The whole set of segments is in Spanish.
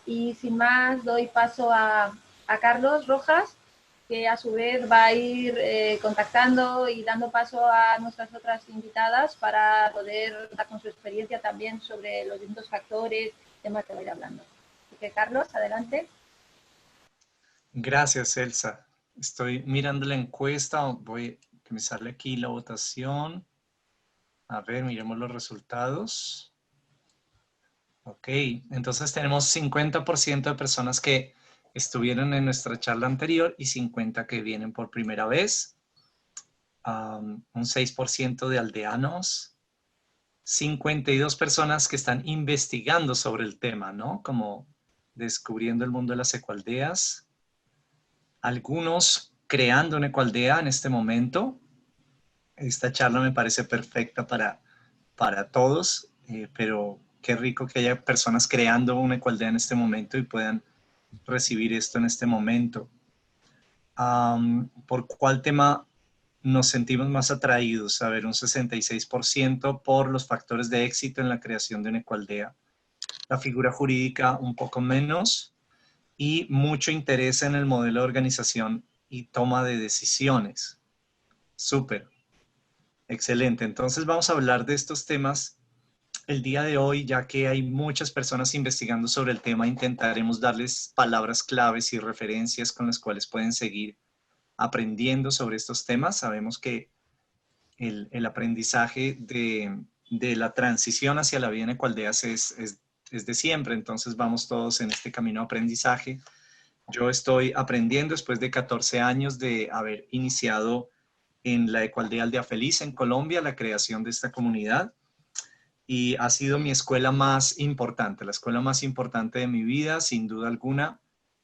Y sin más, doy paso a Carlos Rojas, que a su vez va a ir contactando y dando paso a nuestras otras invitadas para poder dar con su experiencia también sobre los distintos factores, temas que va a ir hablando. Así que, Carlos, adelante. Gracias, Elsa. Estoy mirando la encuesta, que me sale aquí la votación. A ver, miremos los resultados. Ok, entonces tenemos 50% de personas que estuvieron en nuestra charla anterior y 50 que vienen por primera vez. Un 6% de aldeanos. 52 personas que están investigando sobre el tema, ¿no? Como descubriendo el mundo de las ecoaldeas. Algunos creando una ecoaldea en este momento. Esta charla me parece perfecta para todos, pero qué rico que haya personas creando una ecoaldea en este momento y puedan recibir esto en este momento. ¿Por cuál tema nos sentimos más atraídos? A ver, un 66% por los factores de éxito en la creación de una ecoaldea. La figura jurídica un poco menos y mucho interés en el modelo de organización y toma de decisiones. Súper, excelente. Entonces vamos a hablar de estos temas el día de hoy, ya que hay muchas personas investigando sobre el tema. Intentaremos darles palabras claves y referencias con las cuales pueden seguir aprendiendo sobre estos temas. Sabemos que el aprendizaje de la transición hacia la vida en ecoaldeas es de siempre, entonces vamos todos en este camino de aprendizaje. Yo estoy aprendiendo después de 14 años de haber iniciado en la Ecoaldea Aldea Feliz en Colombia, la creación de esta comunidad, y ha sido mi escuela más importante, la escuela más importante de mi vida, sin duda alguna,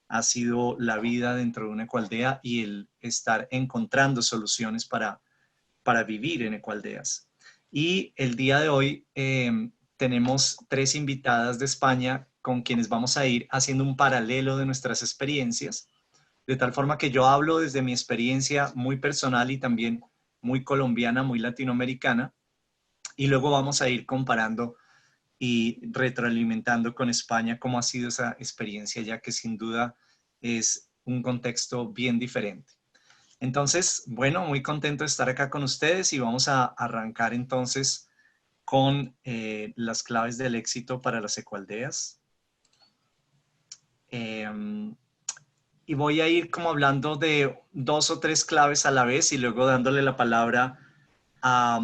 ha sido la vida dentro de una ecoaldea y el estar encontrando soluciones para vivir en ecoaldeas. Y el día de hoy tenemos 3 invitadas de España con quienes vamos a ir haciendo un paralelo de nuestras experiencias, de tal forma que yo hablo desde mi experiencia muy personal y también muy colombiana, muy latinoamericana, y luego vamos a ir comparando y retroalimentando con España cómo ha sido esa experiencia, ya que sin duda es un contexto bien diferente. Entonces, bueno, muy contento de estar acá con ustedes y vamos a arrancar entonces con las claves del éxito para las ecoaldeas. Y voy a ir como hablando de 2 o 3 claves a la vez y luego dándole la palabra a,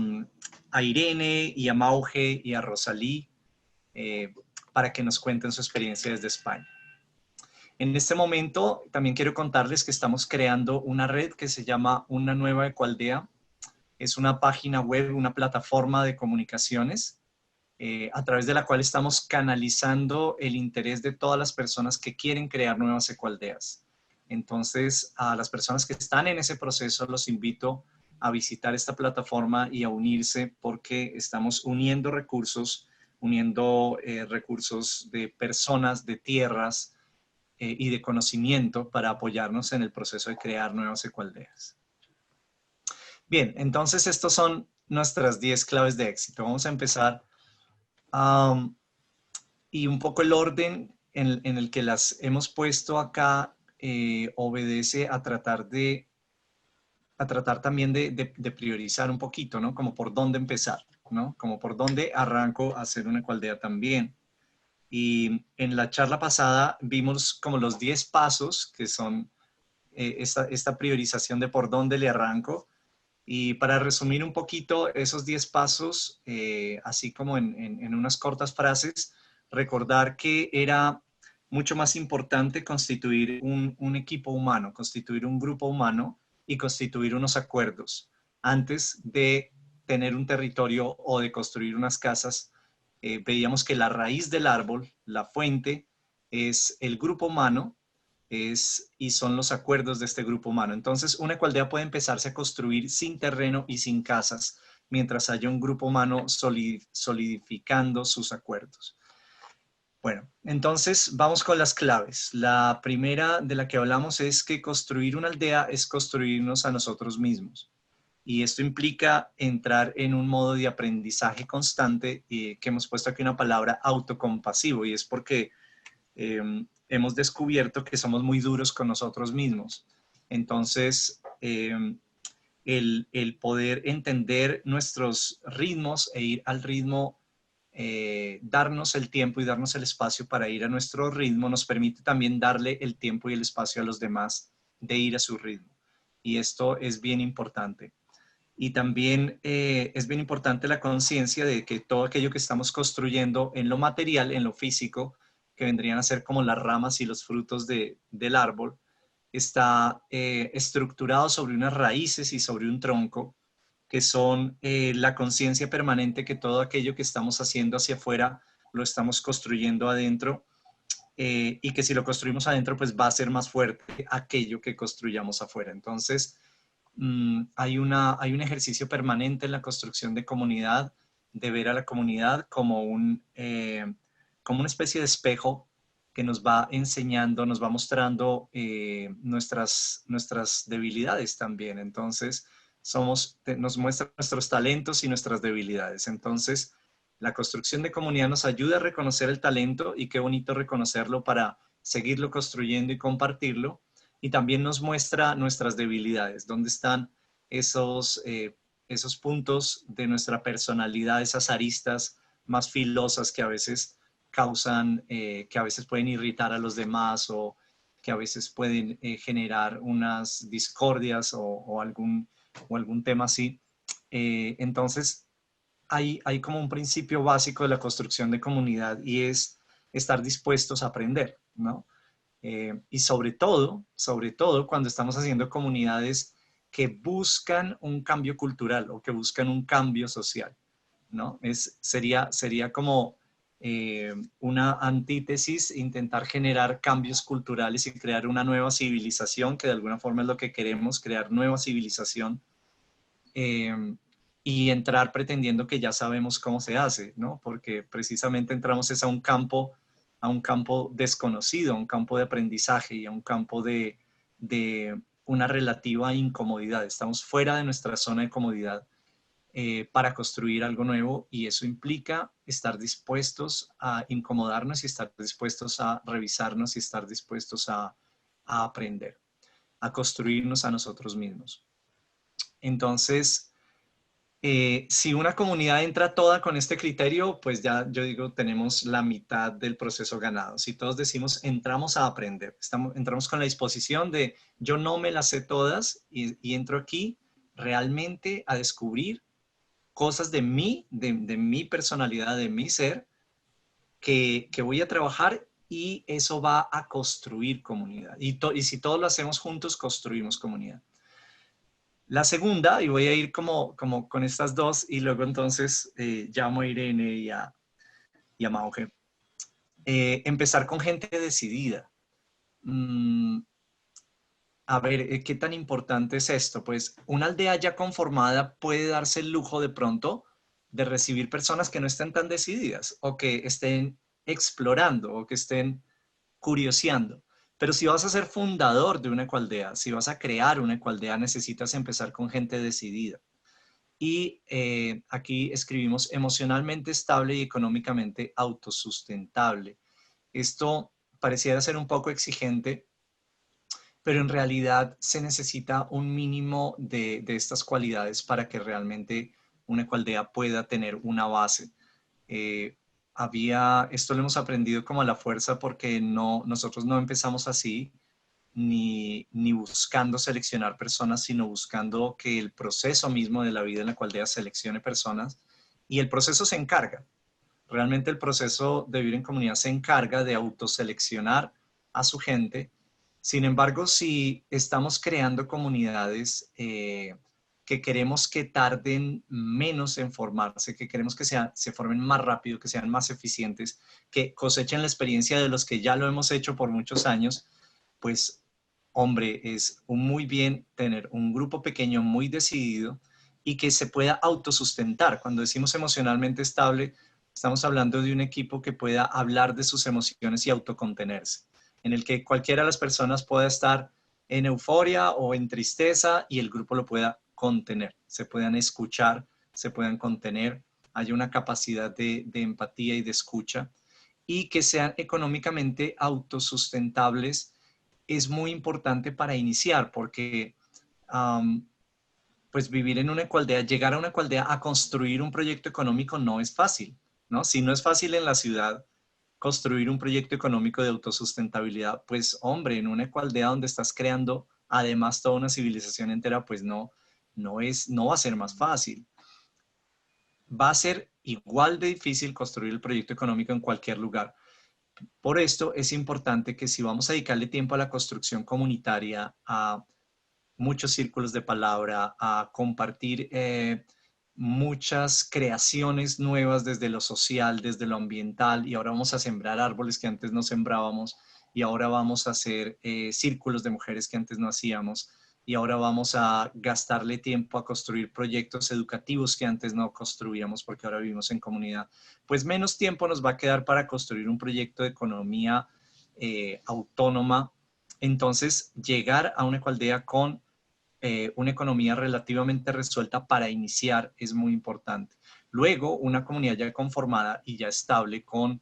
a Irene y a Mauge y a Rosalí para que nos cuenten su experiencia desde España. En este momento también quiero contarles que estamos creando una red que se llama Una Nueva Ecoaldea. Es una página web, una plataforma de comunicaciones a través de la cual estamos canalizando el interés de todas las personas que quieren crear nuevas ecoaldeas. Entonces, a las personas que están en ese proceso los invito a visitar esta plataforma y a unirse porque estamos uniendo recursos de personas, de tierras y de conocimiento para apoyarnos en el proceso de crear nuevas ecoaldeas. Bien, entonces estos son nuestras 10 claves de éxito. Vamos a empezar y un poco el orden en el que las hemos puesto acá obedece a tratar también de priorizar un poquito, ¿no? Como por dónde empezar, ¿no? Como por dónde arranco a hacer una ecoaldea también. Y en la charla pasada vimos como los 10 pasos que son esta priorización de por dónde le arranco. Y para resumir un poquito esos 10 pasos, así como en unas cortas frases, recordar que era mucho más importante constituir un equipo humano, constituir un grupo humano y constituir unos acuerdos antes de tener un territorio o de construir unas casas. Veíamos que la raíz del árbol, la fuente, es el grupo humano y son los acuerdos de este grupo humano. Entonces, una ecoaldea puede empezarse a construir sin terreno y sin casas, mientras haya un grupo humano solidificando sus acuerdos. Bueno, entonces vamos con las claves. La primera de la que hablamos es que construir una aldea es construirnos a nosotros mismos. Y esto implica entrar en un modo de aprendizaje constante, que hemos puesto aquí una palabra autocompasivo, y es porque hemos descubierto que somos muy duros con nosotros mismos. Entonces, el poder entender nuestros ritmos e ir al ritmo, darnos el tiempo y darnos el espacio para ir a nuestro ritmo, nos permite también darle el tiempo y el espacio a los demás de ir a su ritmo. Y esto es bien importante. Y también es bien importante la conciencia de que todo aquello que estamos construyendo en lo material, en lo físico, que vendrían a ser como las ramas y los frutos del árbol, está estructurado sobre unas raíces y sobre un tronco, que son la conciencia permanente que todo aquello que estamos haciendo hacia afuera lo estamos construyendo adentro, y que si lo construimos adentro, pues va a ser más fuerte aquello que construyamos afuera. Entonces, hay un ejercicio permanente en la construcción de comunidad, de ver a la comunidad como como una especie de espejo que nos va enseñando, nos va mostrando nuestras debilidades también. Entonces, nos muestra nuestros talentos y nuestras debilidades. Entonces, la construcción de comunidad nos ayuda a reconocer el talento, y qué bonito reconocerlo para seguirlo construyendo y compartirlo. Y también nos muestra nuestras debilidades, dónde están esos puntos de nuestra personalidad, esas aristas más filosas que a veces causan, que a veces pueden irritar a los demás, o que a veces pueden generar unas discordias o algún tema así. Entonces, hay como un principio básico de la construcción de comunidad, y es estar dispuestos a aprender, ¿no? Y sobre todo cuando estamos haciendo comunidades que buscan un cambio cultural o que buscan un cambio social, ¿no? Sería como una antítesis intentar generar cambios culturales y crear una nueva civilización, que de alguna forma es lo que queremos, crear nueva civilización, y entrar pretendiendo que ya sabemos cómo se hace, ¿no? Porque precisamente entramos a un campo desconocido, a un campo de aprendizaje y a un campo de una relativa incomodidad. Estamos fuera de nuestra zona de comodidad para construir algo nuevo, y eso implica estar dispuestos a incomodarnos y estar dispuestos a revisarnos y estar dispuestos a aprender, a construirnos a nosotros mismos. Entonces, si una comunidad entra toda con este criterio, pues ya yo digo, tenemos la mitad del proceso ganado. Si todos decimos, entramos a aprender, entramos con la disposición de yo no me las sé todas, y entro aquí realmente a descubrir cosas de mí, de mi personalidad, de mi ser, que voy a trabajar, y eso va a construir comunidad. Y si todos lo hacemos juntos, construimos comunidad. La segunda, y voy a ir como con estas dos, y luego entonces llamo a Irene y a Mauge. Empezar con gente decidida. A ver, ¿qué tan importante es esto? Pues una aldea ya conformada puede darse el lujo de pronto de recibir personas que no estén tan decididas, o que estén explorando, o que estén curioseando. Pero si vas a ser fundador de una ecoaldea, si vas a crear una ecoaldea, necesitas empezar con gente decidida. Y aquí escribimos emocionalmente estable y económicamente autosustentable. Esto pareciera ser un poco exigente, pero en realidad se necesita un mínimo de estas cualidades para que realmente una ecoaldea pueda tener una base. Esto lo hemos aprendido como a la fuerza, porque nosotros no empezamos así, ni buscando seleccionar personas, sino buscando que el proceso mismo de la vida en la ecoaldea seleccione personas, y el proceso se encarga. Realmente el proceso de vivir en comunidad se encarga de autoseleccionar a su gente. Sin embargo, si estamos creando comunidades que queremos que tarden menos en formarse, que queremos que se formen más rápido, que sean más eficientes, que cosechen la experiencia de los que ya lo hemos hecho por muchos años, pues, hombre, es muy bien tener un grupo pequeño muy decidido y que se pueda autosustentar. Cuando decimos emocionalmente estable, estamos hablando de un equipo que pueda hablar de sus emociones y autocontenerse, en el que cualquiera de las personas pueda estar en euforia o en tristeza, y el grupo lo pueda contener, se puedan escuchar, se puedan contener, haya una capacidad de empatía y de escucha. y que sean económicamente autosustentables es muy importante para iniciar, porque pues vivir en una ecoaldea, llegar a una ecoaldea a construir un proyecto económico no es fácil, ¿no? Si no es fácil en la ciudad construir un proyecto económico de autosustentabilidad, pues hombre, en una ecoaldea donde estás creando además toda una civilización entera, pues no va a ser más fácil. Va a ser igual de difícil construir el proyecto económico en cualquier lugar. Por esto es importante que si vamos a dedicarle tiempo a la construcción comunitaria, a muchos círculos de palabra, a compartir muchas creaciones nuevas desde lo social, desde lo ambiental, y ahora vamos a sembrar árboles que antes no sembrábamos, y ahora vamos a hacer círculos de mujeres que antes no hacíamos, y ahora vamos a gastarle tiempo a construir proyectos educativos que antes no construíamos porque ahora vivimos en comunidad. Pues menos tiempo nos va a quedar para construir un proyecto de economía autónoma. Entonces, llegar a una ecoaldea con una economía relativamente resuelta para iniciar es muy importante. Luego, una comunidad ya conformada y ya estable con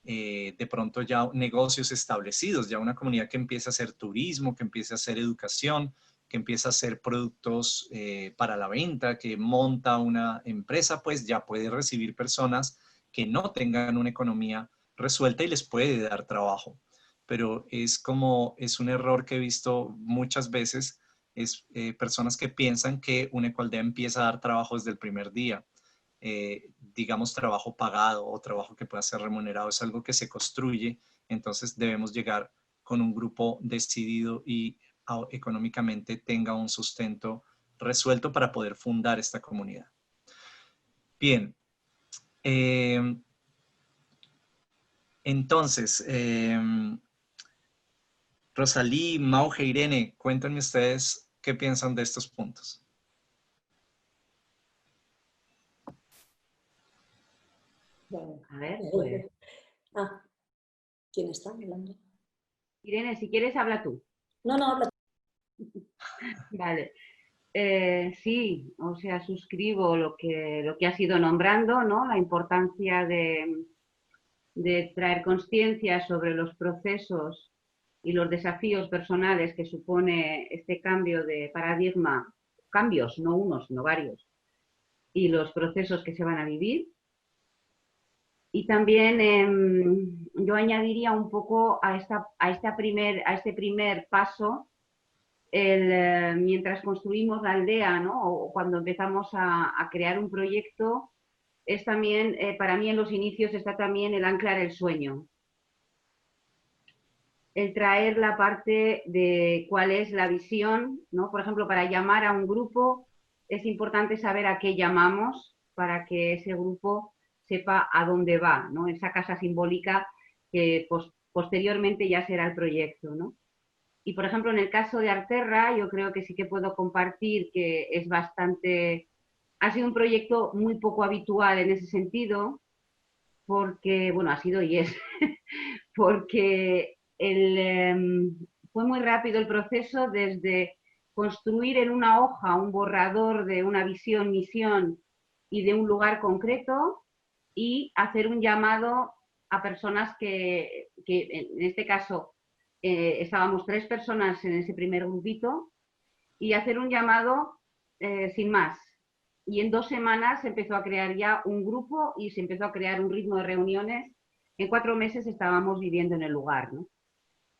de pronto ya negocios establecidos, ya una comunidad que empieza a hacer turismo, que empieza a hacer educación, que empieza a hacer productos para la venta, que monta una empresa, pues ya puede recibir personas que no tengan una economía resuelta y les puede dar trabajo. Pero es un error que he visto muchas veces, es personas que piensan que una ecoaldea empieza a dar trabajo desde el primer día. Digamos, trabajo pagado o trabajo que pueda ser remunerado, es algo que se construye, entonces debemos llegar con un grupo decidido y económicamente tenga un sustento resuelto para poder fundar esta comunidad. Bien, entonces, Rosalí, Mauge, Irene, cuéntenme ustedes qué piensan de estos puntos. Bueno, a ver, pues. ¿Quién está hablando? Irene, si quieres, habla tú. No, habla tú. Vale. Sí, o sea, suscribo lo que has ido nombrando, ¿no? La importancia de traer conciencia sobre los procesos y los desafíos personales que supone este cambio de paradigma, cambios, no unos, sino varios, y los procesos que se van a vivir. Y también yo añadiría un poco a este primer paso, mientras construimos la aldea, ¿no? O cuando empezamos a crear un proyecto, es también, para mí en los inicios está también el anclar el sueño. El traer la parte de cuál es la visión, ¿no? Por ejemplo, para llamar a un grupo es importante saber a qué llamamos para que ese grupo sepa a dónde va, ¿no? Esa casa simbólica que posteriormente ya será el proyecto, ¿no? Y, por ejemplo, en el caso de Arterra, yo creo que sí que puedo compartir que es ha sido un proyecto muy poco habitual en ese sentido, porque, bueno, ha sido y es, porque fue muy rápido el proceso desde construir en una hoja un borrador de una visión, misión y de un lugar concreto y hacer un llamado a personas que en este caso estábamos 3 personas en ese primer grupito y hacer un llamado sin más. Y en 2 semanas se empezó a crear ya un grupo y se empezó a crear un ritmo de reuniones. En 4 meses estábamos viviendo en el lugar, ¿no?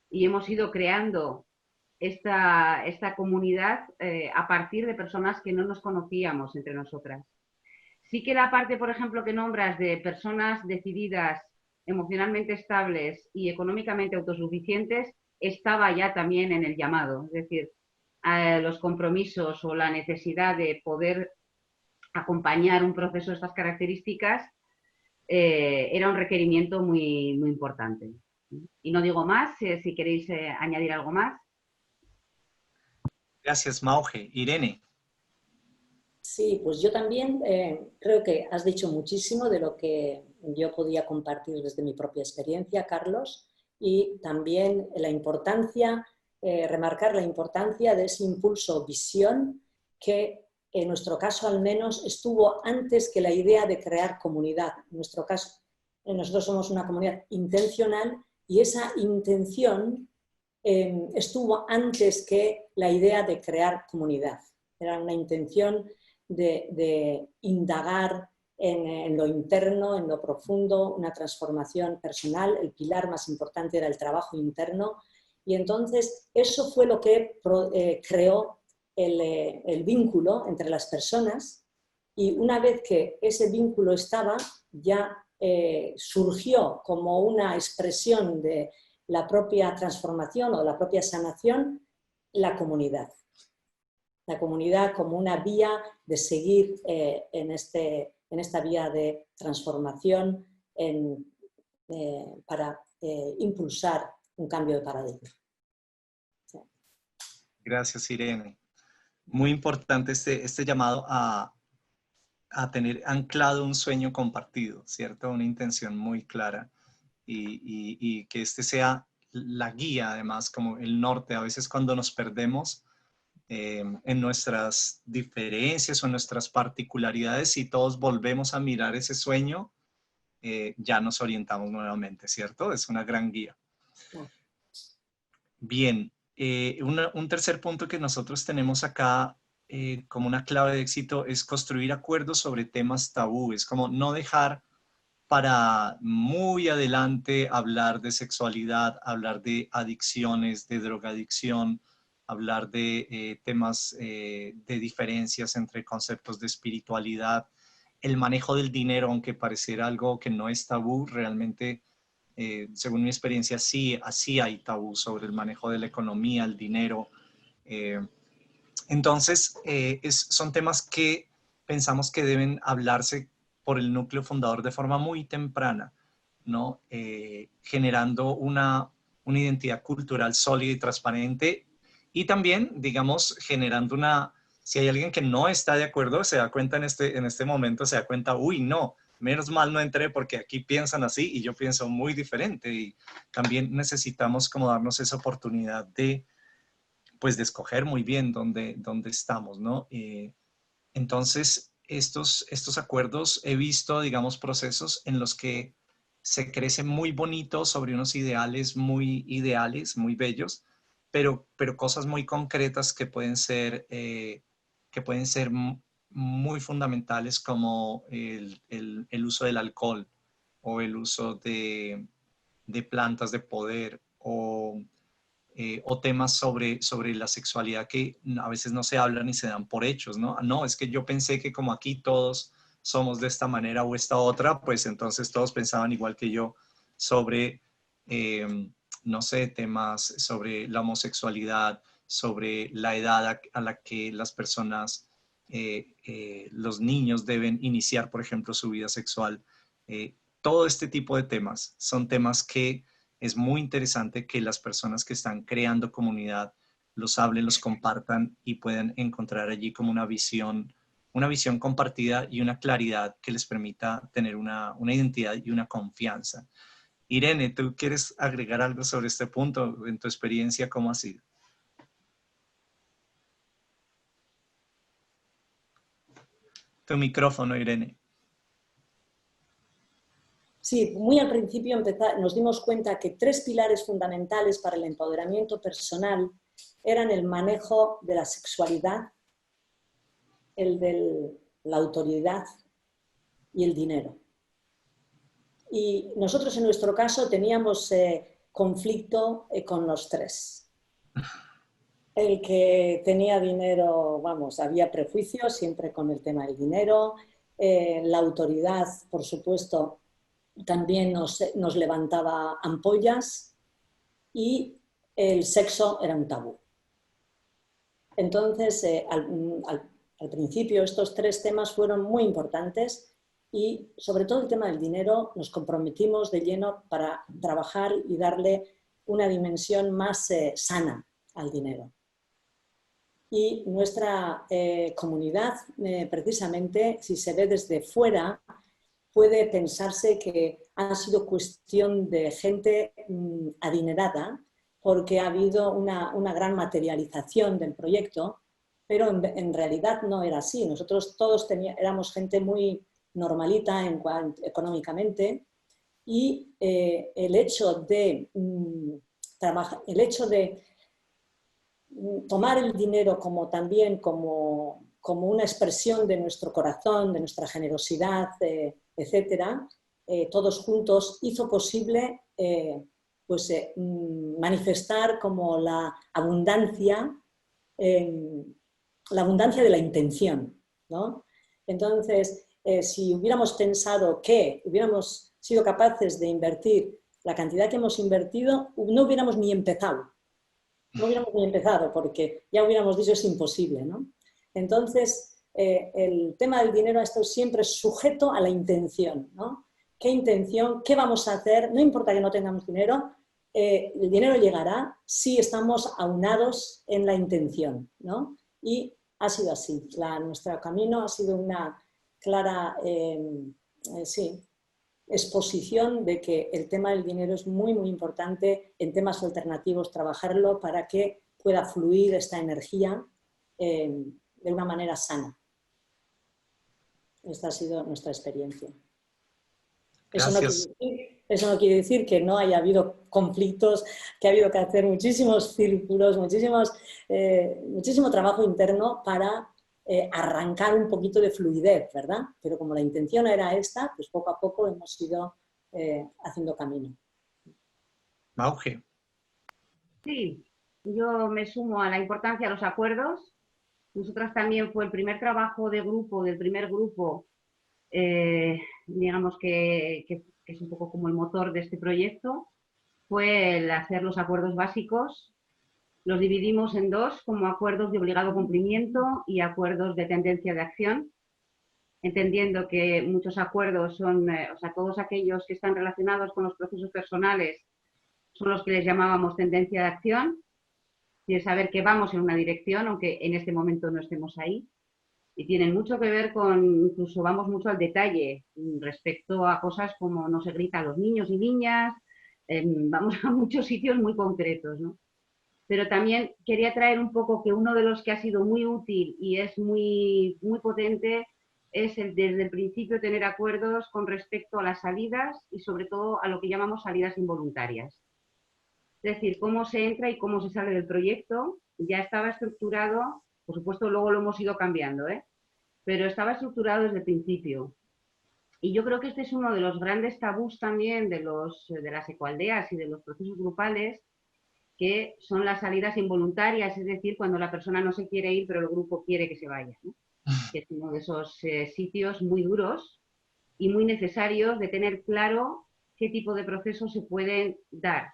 Y hemos ido creando esta comunidad a partir de personas que no nos conocíamos entre nosotras. Sí que la parte, por ejemplo, que nombras de personas decididas, emocionalmente estables y económicamente autosuficientes, estaba ya también en el llamado. Es decir, los compromisos o la necesidad de poder acompañar un proceso de estas características era un requerimiento muy, muy importante. Y no digo más, si queréis añadir algo más. Gracias, Mauge. Irene. Sí, pues yo también creo que has dicho muchísimo de lo que yo podía compartir desde mi propia experiencia, Carlos, y también la importancia, remarcar la importancia de ese impulso visión que en nuestro caso al menos estuvo antes que la idea de crear comunidad. En nuestro caso nosotros somos una comunidad intencional y esa intención estuvo antes que la idea de crear comunidad. Era una intención de indagar en lo interno, en lo profundo, una transformación personal. El pilar más importante era el trabajo interno y entonces eso fue lo que creó el vínculo entre las personas y una vez que ese vínculo estaba, ya surgió como una expresión de la propia transformación o la propia sanación, la comunidad. La comunidad como una vía de seguir en esta vía de transformación para impulsar un cambio de paradigma. Sí. Gracias, Irene. Muy importante este llamado a tener anclado un sueño compartido, ¿cierto? Una intención muy clara y que este sea la guía, además, como el norte. A veces cuando nos perdemos en nuestras diferencias o en nuestras particularidades y todos volvemos a mirar ese sueño, ya nos orientamos nuevamente, ¿cierto? Es una gran guía. Bien, un tercer punto que nosotros tenemos acá como una clave de éxito es construir acuerdos sobre temas tabúes, como no dejar para muy adelante hablar de sexualidad, hablar de adicciones, de drogadicción, hablar de temas de diferencias entre conceptos de espiritualidad, el manejo del dinero, aunque pareciera algo que no es tabú, realmente, según mi experiencia, sí, así hay tabú sobre el manejo de la economía, el dinero. Entonces, son temas que pensamos que deben hablarse por el núcleo fundador de forma muy temprana, ¿no? Generando una identidad cultural sólida y transparente y también, digamos, generando si hay alguien que no está de acuerdo, se da cuenta en este momento, se da cuenta, uy, no, menos mal no entré porque aquí piensan así y yo pienso muy diferente y también necesitamos como darnos esa oportunidad de escoger muy bien dónde estamos, ¿no? Entonces, estos acuerdos he visto, digamos, procesos en los que se crece muy bonito sobre unos ideales, muy bellos, pero cosas muy concretas que pueden ser muy fundamentales como el uso del alcohol o el uso de plantas de poder o temas sobre la sexualidad que a veces no se hablan y se dan por hechos, ¿no? No, es que yo pensé que como aquí todos somos de esta manera o esta otra, pues entonces todos pensaban igual que yo sobre, no sé, temas sobre la homosexualidad, sobre la edad a la que las personas, los niños deben iniciar, por ejemplo, su vida sexual. Todo este tipo de temas son temas que es muy interesante que las personas que están creando comunidad los hablen, los compartan y puedan encontrar allí como una visión compartida y una claridad que les permita tener una identidad y una confianza. Irene, ¿tú quieres agregar algo sobre este punto? En tu experiencia, ¿cómo ha sido? Tu micrófono, Irene. Sí, muy al principio nos dimos cuenta que 3 pilares fundamentales para el empoderamiento personal eran el manejo de la sexualidad, el de la autoridad y el dinero. Y nosotros en nuestro caso teníamos conflicto con los 3. El que tenía dinero, vamos, había prejuicios siempre con el tema del dinero, la autoridad, por supuesto, también nos levantaba ampollas y el sexo era un tabú. Entonces, al principio estos 3 temas fueron muy importantes y sobre todo el tema del dinero nos comprometimos de lleno para trabajar y darle una dimensión más sana al dinero. Y nuestra comunidad, precisamente, si se ve desde fuera, puede pensarse que ha sido cuestión de gente adinerada porque ha habido una gran materialización del proyecto, pero en realidad no era así. Nosotros todos éramos gente muy normalita económicamente y el hecho de tomar el dinero como también como una expresión de nuestro corazón, de nuestra generosidad, etcétera, todos juntos, hizo posible manifestar como la abundancia de la intención, ¿no? Entonces, si hubiéramos pensado que hubiéramos sido capaces de invertir la cantidad que hemos invertido, no hubiéramos ni empezado. No hubiéramos ni empezado porque ya hubiéramos dicho es imposible, ¿no? Entonces, el tema del dinero ha estado siempre sujeto a la intención, ¿no? ¿Qué intención? ¿Qué vamos a hacer? No importa que no tengamos dinero, el dinero llegará si estamos aunados en la intención, ¿no? Y ha sido así. Nuestro camino ha sido una clara exposición de que el tema del dinero es muy, muy importante en temas alternativos, trabajarlo para que pueda fluir esta energía de una manera sana. Esta ha sido nuestra experiencia. Eso no quiere decir que no haya habido conflictos, que ha habido que hacer muchísimos círculos, muchísimo trabajo interno para arrancar un poquito de fluidez, ¿verdad? Pero como la intención era esta, pues poco a poco hemos ido haciendo camino. Mauge. Sí, yo me sumo a la importancia de los acuerdos. Nosotras también fue el primer trabajo de grupo, del primer grupo, digamos que es un poco como el motor de este proyecto, fue el hacer los acuerdos básicos. Los dividimos en dos, como acuerdos de obligado cumplimiento y acuerdos de tendencia de acción, entendiendo que muchos acuerdos son, todos aquellos que están relacionados con los procesos personales son los que les llamábamos tendencia de acción, y de saber que vamos en una dirección, aunque en este momento no estemos ahí. Y tienen mucho que ver con, incluso vamos mucho al detalle respecto a cosas como no se grita a los niños y niñas, vamos a muchos sitios muy concretos, ¿no? Pero también quería traer un poco que uno de los que ha sido muy útil y es muy, muy potente es desde el principio tener acuerdos con respecto a las salidas y sobre todo a lo que llamamos salidas involuntarias. Es decir, cómo se entra y cómo se sale del proyecto. Ya estaba estructurado, por supuesto luego lo hemos ido cambiando, pero estaba estructurado desde el principio. Y yo creo que este es uno de los grandes tabús también de las ecoaldeas y de los procesos grupales, que son las salidas involuntarias, es decir, cuando la persona no se quiere ir pero el grupo quiere que se vaya, ¿no? Que es uno de esos sitios muy duros y muy necesarios de tener claro qué tipo de procesos se pueden dar.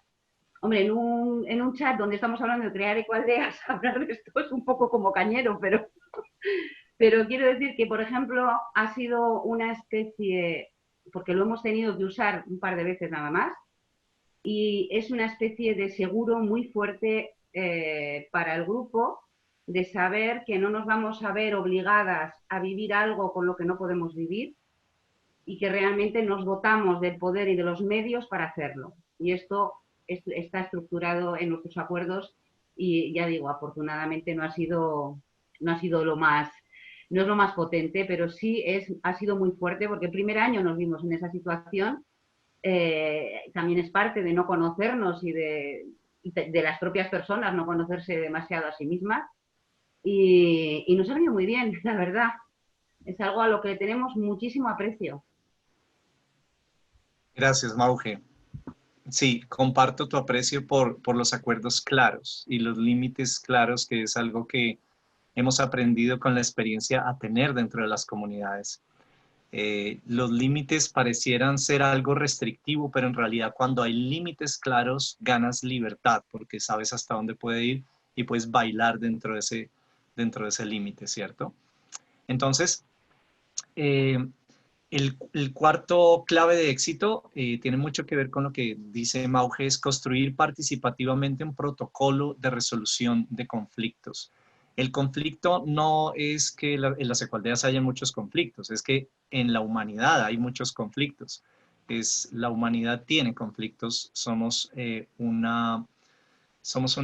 Hombre, en un chat donde estamos hablando de crear ecoaldeas, hablar de esto es un poco como cañero, pero quiero decir que, por ejemplo, ha sido una especie, porque lo hemos tenido que usar un par de veces nada más, y es una especie de seguro muy fuerte para el grupo, de saber que no nos vamos a ver obligadas a vivir algo con lo que no podemos vivir y que realmente nos dotamos del poder y de los medios para hacerlo. Y esto está estructurado en nuestros acuerdos y ya digo, afortunadamente no ha sido lo más, no es lo más potente, pero sí ha sido muy fuerte porque el primer año nos vimos en esa situación. También es parte de no conocernos y de las propias personas, no conocerse demasiado a sí mismas. Y nos ha venido muy bien, la verdad. Es algo a lo que tenemos muchísimo aprecio. Gracias, Mauge. Sí, comparto tu aprecio por los acuerdos claros y los límites claros, que es algo que hemos aprendido con la experiencia a tener dentro de las comunidades. Los límites parecieran ser algo restrictivo, pero en realidad cuando hay límites claros ganas libertad porque sabes hasta dónde puede ir y puedes bailar dentro de ese límite, ¿cierto? Entonces, el cuarto clave de éxito tiene mucho que ver con lo que dice Mauge, es construir participativamente un protocolo de resolución de conflictos. El conflicto no es que en las ecoaldeas haya muchos conflictos, es que en la humanidad hay muchos conflictos. La humanidad tiene conflictos, somos una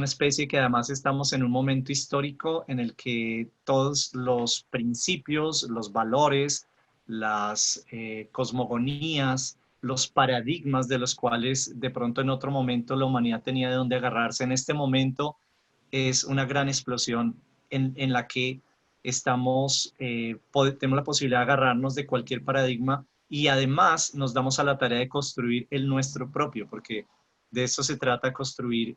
especie que además estamos en un momento histórico en el que todos los principios, los valores, las cosmogonías los paradigmas de los cuales de pronto en otro momento la humanidad tenía de dónde agarrarse. En este momento es una gran explosión en la que estamos, tenemos la posibilidad de agarrarnos de cualquier paradigma y además nos damos a la tarea de construir el nuestro propio, porque de eso se trata, construir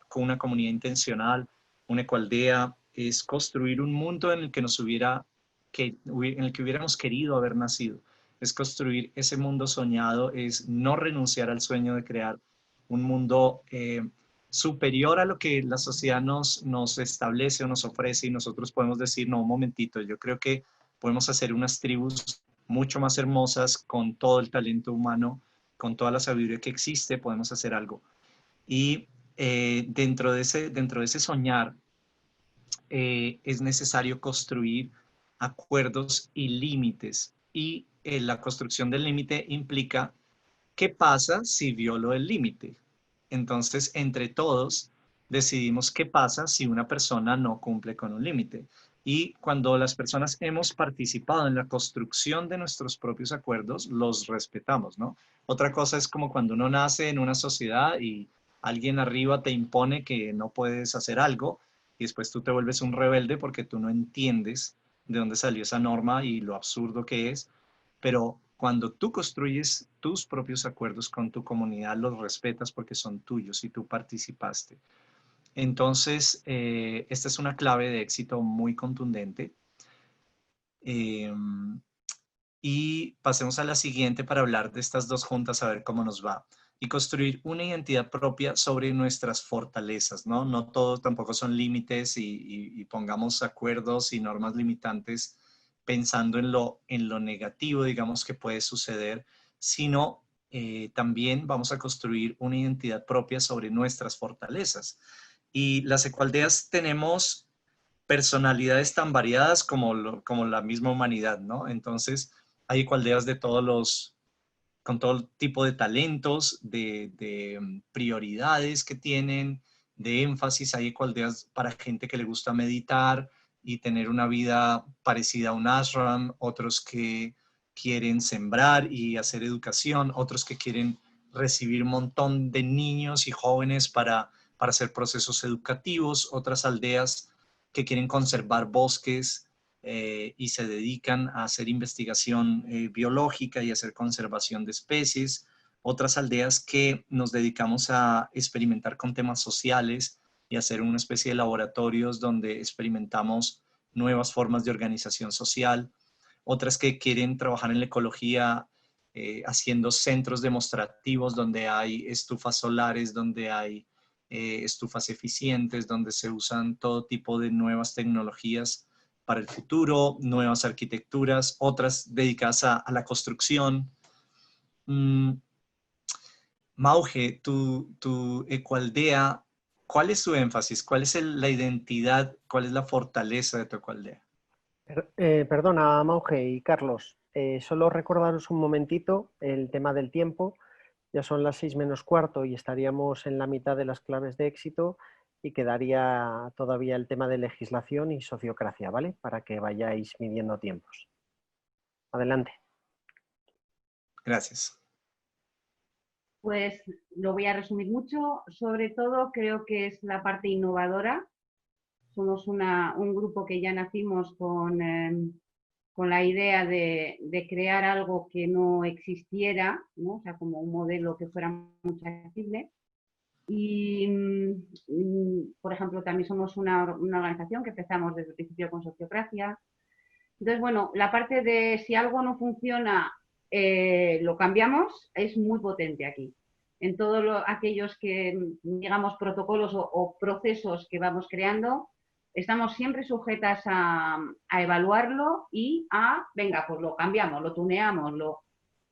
con una comunidad intencional, una ecoaldea, es construir un mundo en el que en el que hubiéramos querido haber nacido. Es construir ese mundo soñado, es no renunciar al sueño de crear un mundo superior a lo que la sociedad nos establece o nos ofrece, y nosotros podemos decir, no, un momentito, yo creo que podemos hacer unas tribus mucho más hermosas con todo el talento humano, con toda la sabiduría que existe, podemos hacer algo. Y dentro de ese soñar, es necesario construir acuerdos y límites. Y la construcción del límite implica qué pasa si violo el límite. Entonces, entre todos, decidimos qué pasa si una persona no cumple con un límite. Y cuando las personas hemos participado en la construcción de nuestros propios acuerdos, los respetamos, ¿no? Otra cosa es como cuando uno nace en una sociedad y alguien arriba te impone que no puedes hacer algo y después tú te vuelves un rebelde porque tú no entiendes de dónde salió esa norma y lo absurdo que es. Pero cuando tú construyes tus propios acuerdos con tu comunidad, los respetas porque son tuyos y tú participaste. Entonces, esta es una clave de éxito muy contundente. Y pasemos a la siguiente para hablar de estas dos juntas, a ver cómo nos va. Y construir una identidad propia sobre nuestras fortalezas, ¿no? No todos tampoco son límites y pongamos acuerdos y normas limitantes pensando en lo negativo, digamos, que puede suceder, sino también vamos a construir una identidad propia sobre nuestras fortalezas. Y las ecoaldeas tenemos personalidades tan variadas como la misma humanidad, ¿no? Entonces, hay ecoaldeas de con todo tipo de talentos, de prioridades que tienen, de énfasis. Hay ecoaldeas para gente que le gusta meditar y tener una vida parecida a un ashram, otros que quieren sembrar y hacer educación, otros que quieren recibir un montón de niños y jóvenes para hacer procesos educativos, otras aldeas que quieren conservar bosques y se dedican a hacer investigación biológica y hacer conservación de especies, otras aldeas que nos dedicamos a experimentar con temas sociales y hacer una especie de laboratorios donde experimentamos nuevas formas de organización social, otras que quieren trabajar en la ecología haciendo centros demostrativos donde hay estufas solares, donde hay estufas eficientes, donde se usan todo tipo de nuevas tecnologías para el futuro, nuevas arquitecturas, otras dedicadas a la construcción. Mauge, tu ecoaldea, ¿cuál es su énfasis? ¿Cuál es la identidad? ¿Cuál es la fortaleza de tu ecoaldea? Perdona, Mauge y Carlos, solo recordaros un momentito el tema del tiempo. Ya son las 6 menos cuarto y estaríamos en la mitad de las claves de éxito y quedaría todavía el tema de legislación y sociocracia, ¿vale? Para que vayáis midiendo tiempos. Adelante. Gracias. Pues lo voy a resumir mucho. Sobre todo creo que es la parte innovadora. Somos un grupo que ya nacimos con la idea de crear algo que no existiera, ¿no? O sea, como un modelo que fuera muy accesible. Y, por ejemplo, también somos una organización que empezamos desde el principio con sociocracia. Entonces, bueno, la parte de si algo no funciona, lo cambiamos, es muy potente aquí. En todos aquellos que, digamos, protocolos o procesos que vamos creando, estamos siempre sujetas a evaluarlo y venga, pues lo cambiamos, lo tuneamos,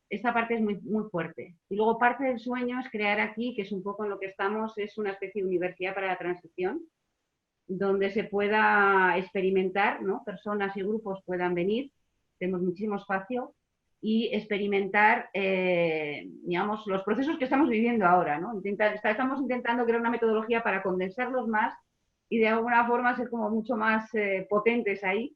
esta parte es muy, muy fuerte. Y luego parte del sueño es crear aquí, que es un poco en lo que estamos, es una especie de universidad para la transición, donde se pueda experimentar, ¿no? Personas y grupos puedan venir, tenemos muchísimo espacio, y experimentar, digamos, los procesos que estamos viviendo ahora, ¿no? Estamos intentando crear una metodología para condensarlos más y de alguna forma ser como mucho más potentes ahí.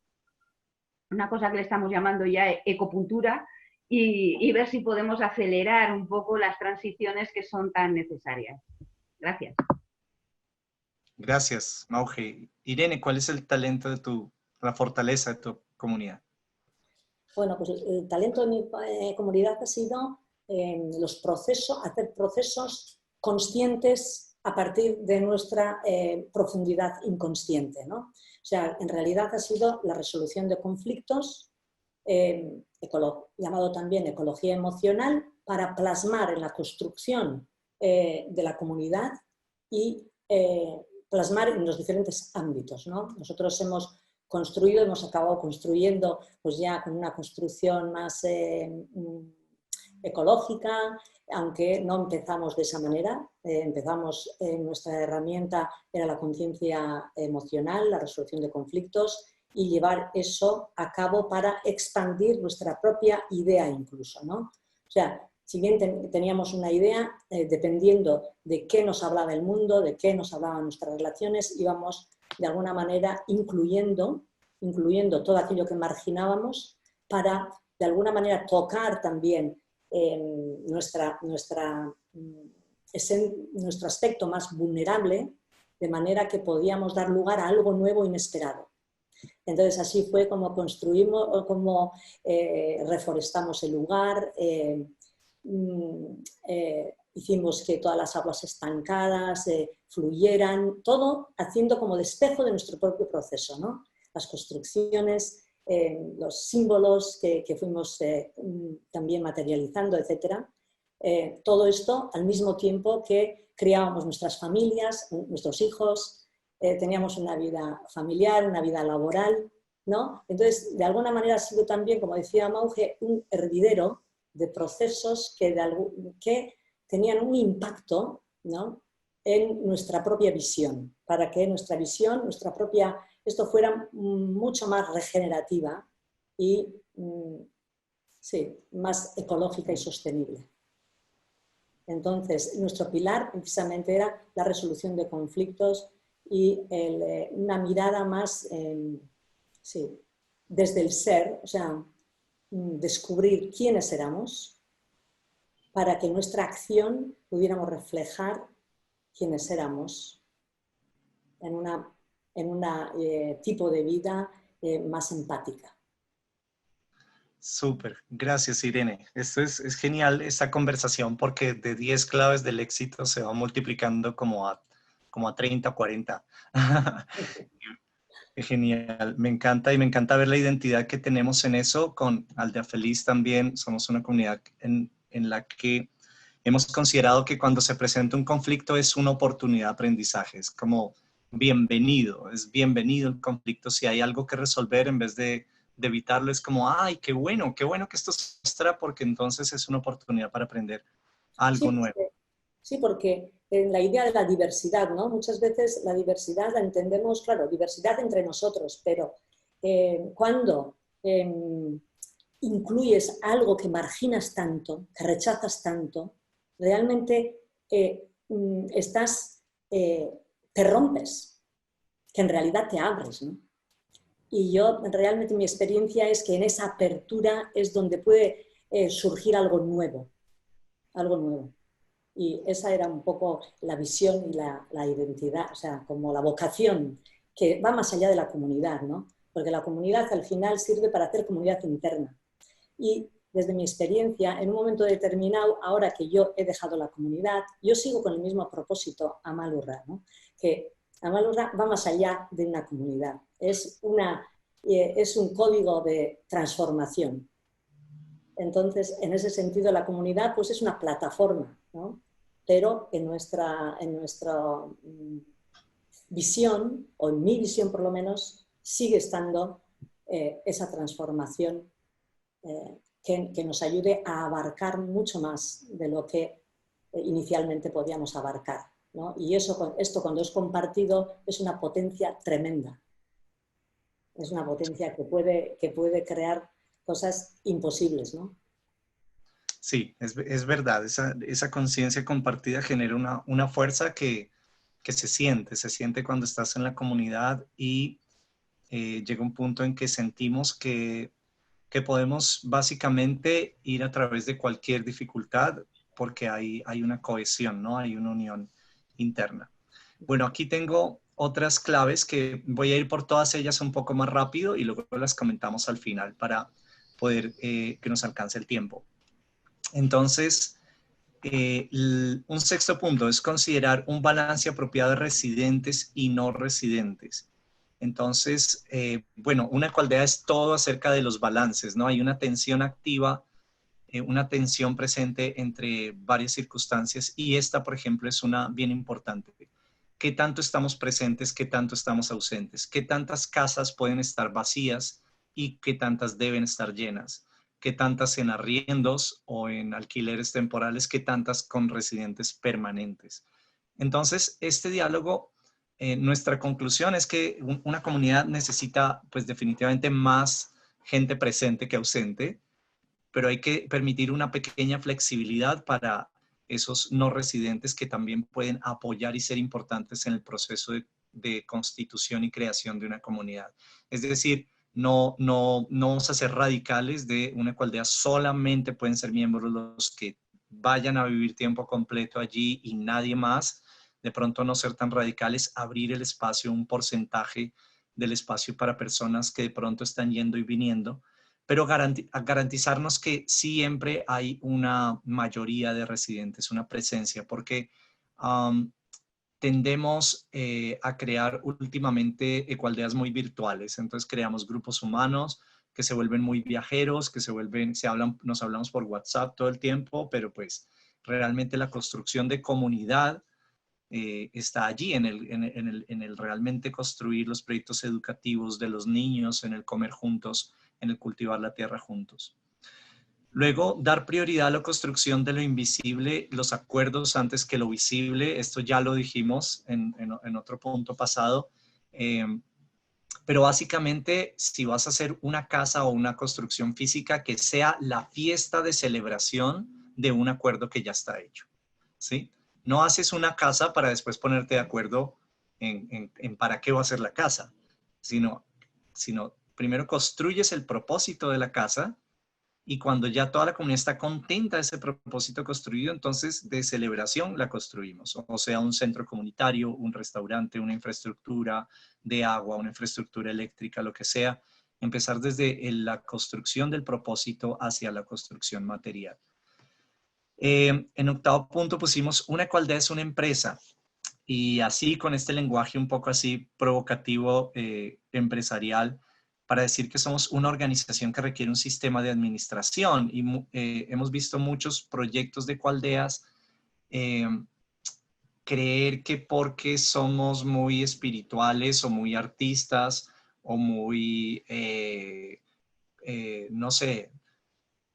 Una cosa que le estamos llamando ya ecopuntura, y ver si podemos acelerar un poco las transiciones que son tan necesarias. Gracias. Gracias, Mauge. Irene, ¿cuál es el talento de la fortaleza de tu comunidad? Bueno, pues el talento de mi comunidad ha sido los procesos, hacer procesos conscientes a partir de nuestra profundidad inconsciente, ¿no? O sea, en realidad ha sido la resolución de conflictos, llamado también ecología emocional, para plasmar en la construcción de la comunidad y plasmar en los diferentes ámbitos, ¿no? Nosotros hemos acabado construyendo pues ya con una construcción más ecológica, aunque no empezamos de esa manera. Nuestra herramienta era la conciencia emocional, la resolución de conflictos y llevar eso a cabo para expandir nuestra propia idea incluso, ¿no? O sea, si bien teníamos una idea, dependiendo de qué nos hablaba el mundo, de qué nos hablaban nuestras relaciones, íbamos de alguna manera incluyendo todo aquello que marginábamos para de alguna manera tocar también nuestro aspecto más vulnerable, de manera que podíamos dar lugar a algo nuevo e inesperado. Entonces así fue como construimos, como reforestamos el lugar, hicimos que todas las aguas estancadas fluyeran, todo haciendo como despejo de nuestro propio proceso, ¿no? Las construcciones, los símbolos que fuimos también materializando, etc. Todo esto al mismo tiempo que criábamos nuestras familias, nuestros hijos, teníamos una vida familiar, una vida laboral, ¿no? Entonces, de alguna manera ha sido también, como decía Mauge, un hervidero de procesos que tenían un impacto, ¿no?, en nuestra propia visión, para que nuestra visión, esto fuera mucho más regenerativa y sí, más ecológica y sostenible. Entonces, nuestro pilar precisamente era la resolución de conflictos y una mirada más, sí, desde el ser, o sea, descubrir quiénes éramos para que nuestra acción pudiéramos reflejar quiénes éramos en un tipo de vida más empática. Súper, gracias Irene. Esto es genial esta conversación porque de 10 claves del éxito se va multiplicando como a 30, 40. Genial, me encanta y me encanta ver la identidad que tenemos en eso. Con Aldea Feliz también somos una comunidad en la que hemos considerado que cuando se presenta un conflicto es una oportunidad de aprendizaje, es como es bienvenido el conflicto. Si hay algo que resolver, en vez de evitarlo, es como, ay, qué bueno que esto se muestra, porque entonces es una oportunidad para aprender algo nuevo. Sí, porque en la idea de la diversidad, ¿no? Muchas veces la diversidad la entendemos, claro, diversidad entre nosotros, pero cuando incluyes algo que marginas tanto, que rechazas tanto, realmente te rompes, que en realidad te abres, ¿no? Y yo, realmente mi experiencia es que en esa apertura es donde puede surgir algo nuevo, algo nuevo. Y esa era un poco la visión y la identidad, o sea, como la vocación, que va más allá de la comunidad, ¿no? Porque la comunidad al final sirve para hacer comunidad interna. Y desde mi experiencia, en un momento determinado, ahora que yo he dejado la comunidad, yo sigo con el mismo propósito Amal Urra, ¿no? Que Amal Urra va más allá de una comunidad, es un código de transformación. Entonces, en ese sentido, la comunidad pues, es una plataforma, ¿no? Pero en nuestra visión, o en mi visión por lo menos, sigue estando esa transformación que nos ayude a abarcar mucho más de lo que inicialmente podíamos abarcar, ¿no? Y esto cuando es compartido es una potencia tremenda. Es una potencia que puede crear cosas imposibles, ¿no? Sí, es verdad. Esa conciencia compartida genera una fuerza que se siente cuando estás en la comunidad y llega un punto en que sentimos que que podemos básicamente ir a través de cualquier dificultad porque hay una cohesión, ¿no? Hay una unión interna. Bueno, aquí tengo otras claves que voy a ir por todas ellas un poco más rápido y luego las comentamos al final para poder que nos alcance el tiempo. Entonces, un sexto punto es considerar un balance apropiado de residentes y no residentes. Entonces, bueno, una ecualdea es todo acerca de los balances, ¿no? Hay una tensión activa, una tensión presente entre varias circunstancias y esta, por ejemplo, es una bien importante. ¿Qué tanto estamos presentes? ¿Qué tanto estamos ausentes? ¿Qué tantas casas pueden estar vacías y qué tantas deben estar llenas? ¿Qué tantas en arriendos o en alquileres temporales? ¿Qué tantas con residentes permanentes? Entonces, este diálogo, nuestra conclusión es que una comunidad necesita, pues definitivamente más gente presente que ausente, pero hay que permitir una pequeña flexibilidad para esos no residentes que también pueden apoyar y ser importantes en el proceso de constitución y creación de una comunidad. Es decir, no vamos a ser radicales de una ecualdea, solamente pueden ser miembros los que vayan a vivir tiempo completo allí y nadie más. De pronto no ser tan radicales, abrir el espacio, un porcentaje del espacio para personas que de pronto están yendo y viniendo, pero garantizarnos que siempre hay una mayoría de residentes, una presencia, porque tendemos a crear últimamente ecualdeas muy virtuales. Entonces creamos grupos humanos que se vuelven muy viajeros, que nos hablamos por WhatsApp todo el tiempo, pero pues realmente la construcción de comunidad está allí en el realmente construir los proyectos educativos de los niños, en el comer juntos, en el cultivar la tierra juntos. Luego, dar prioridad a la construcción de lo invisible, los acuerdos antes que lo visible. Esto ya lo dijimos en otro punto pasado. Pero básicamente, si vas a hacer una casa o una construcción física, que sea la fiesta de celebración de un acuerdo que ya está hecho, ¿sí? No haces una casa para después ponerte de acuerdo en para qué va a ser la casa, sino primero construyes el propósito de la casa y cuando ya toda la comunidad está contenta de ese propósito construido, entonces de celebración la construimos. O sea, un centro comunitario, un restaurante, una infraestructura de agua, una infraestructura eléctrica, lo que sea. Empezar desde la construcción del propósito hacia la construcción material. En octavo punto pusimos una ecualdea es una empresa y así con este lenguaje un poco así provocativo empresarial para decir que somos una organización que requiere un sistema de administración y hemos visto muchos proyectos de ecualdeas creer que porque somos muy espirituales o muy artistas o muy, no sé,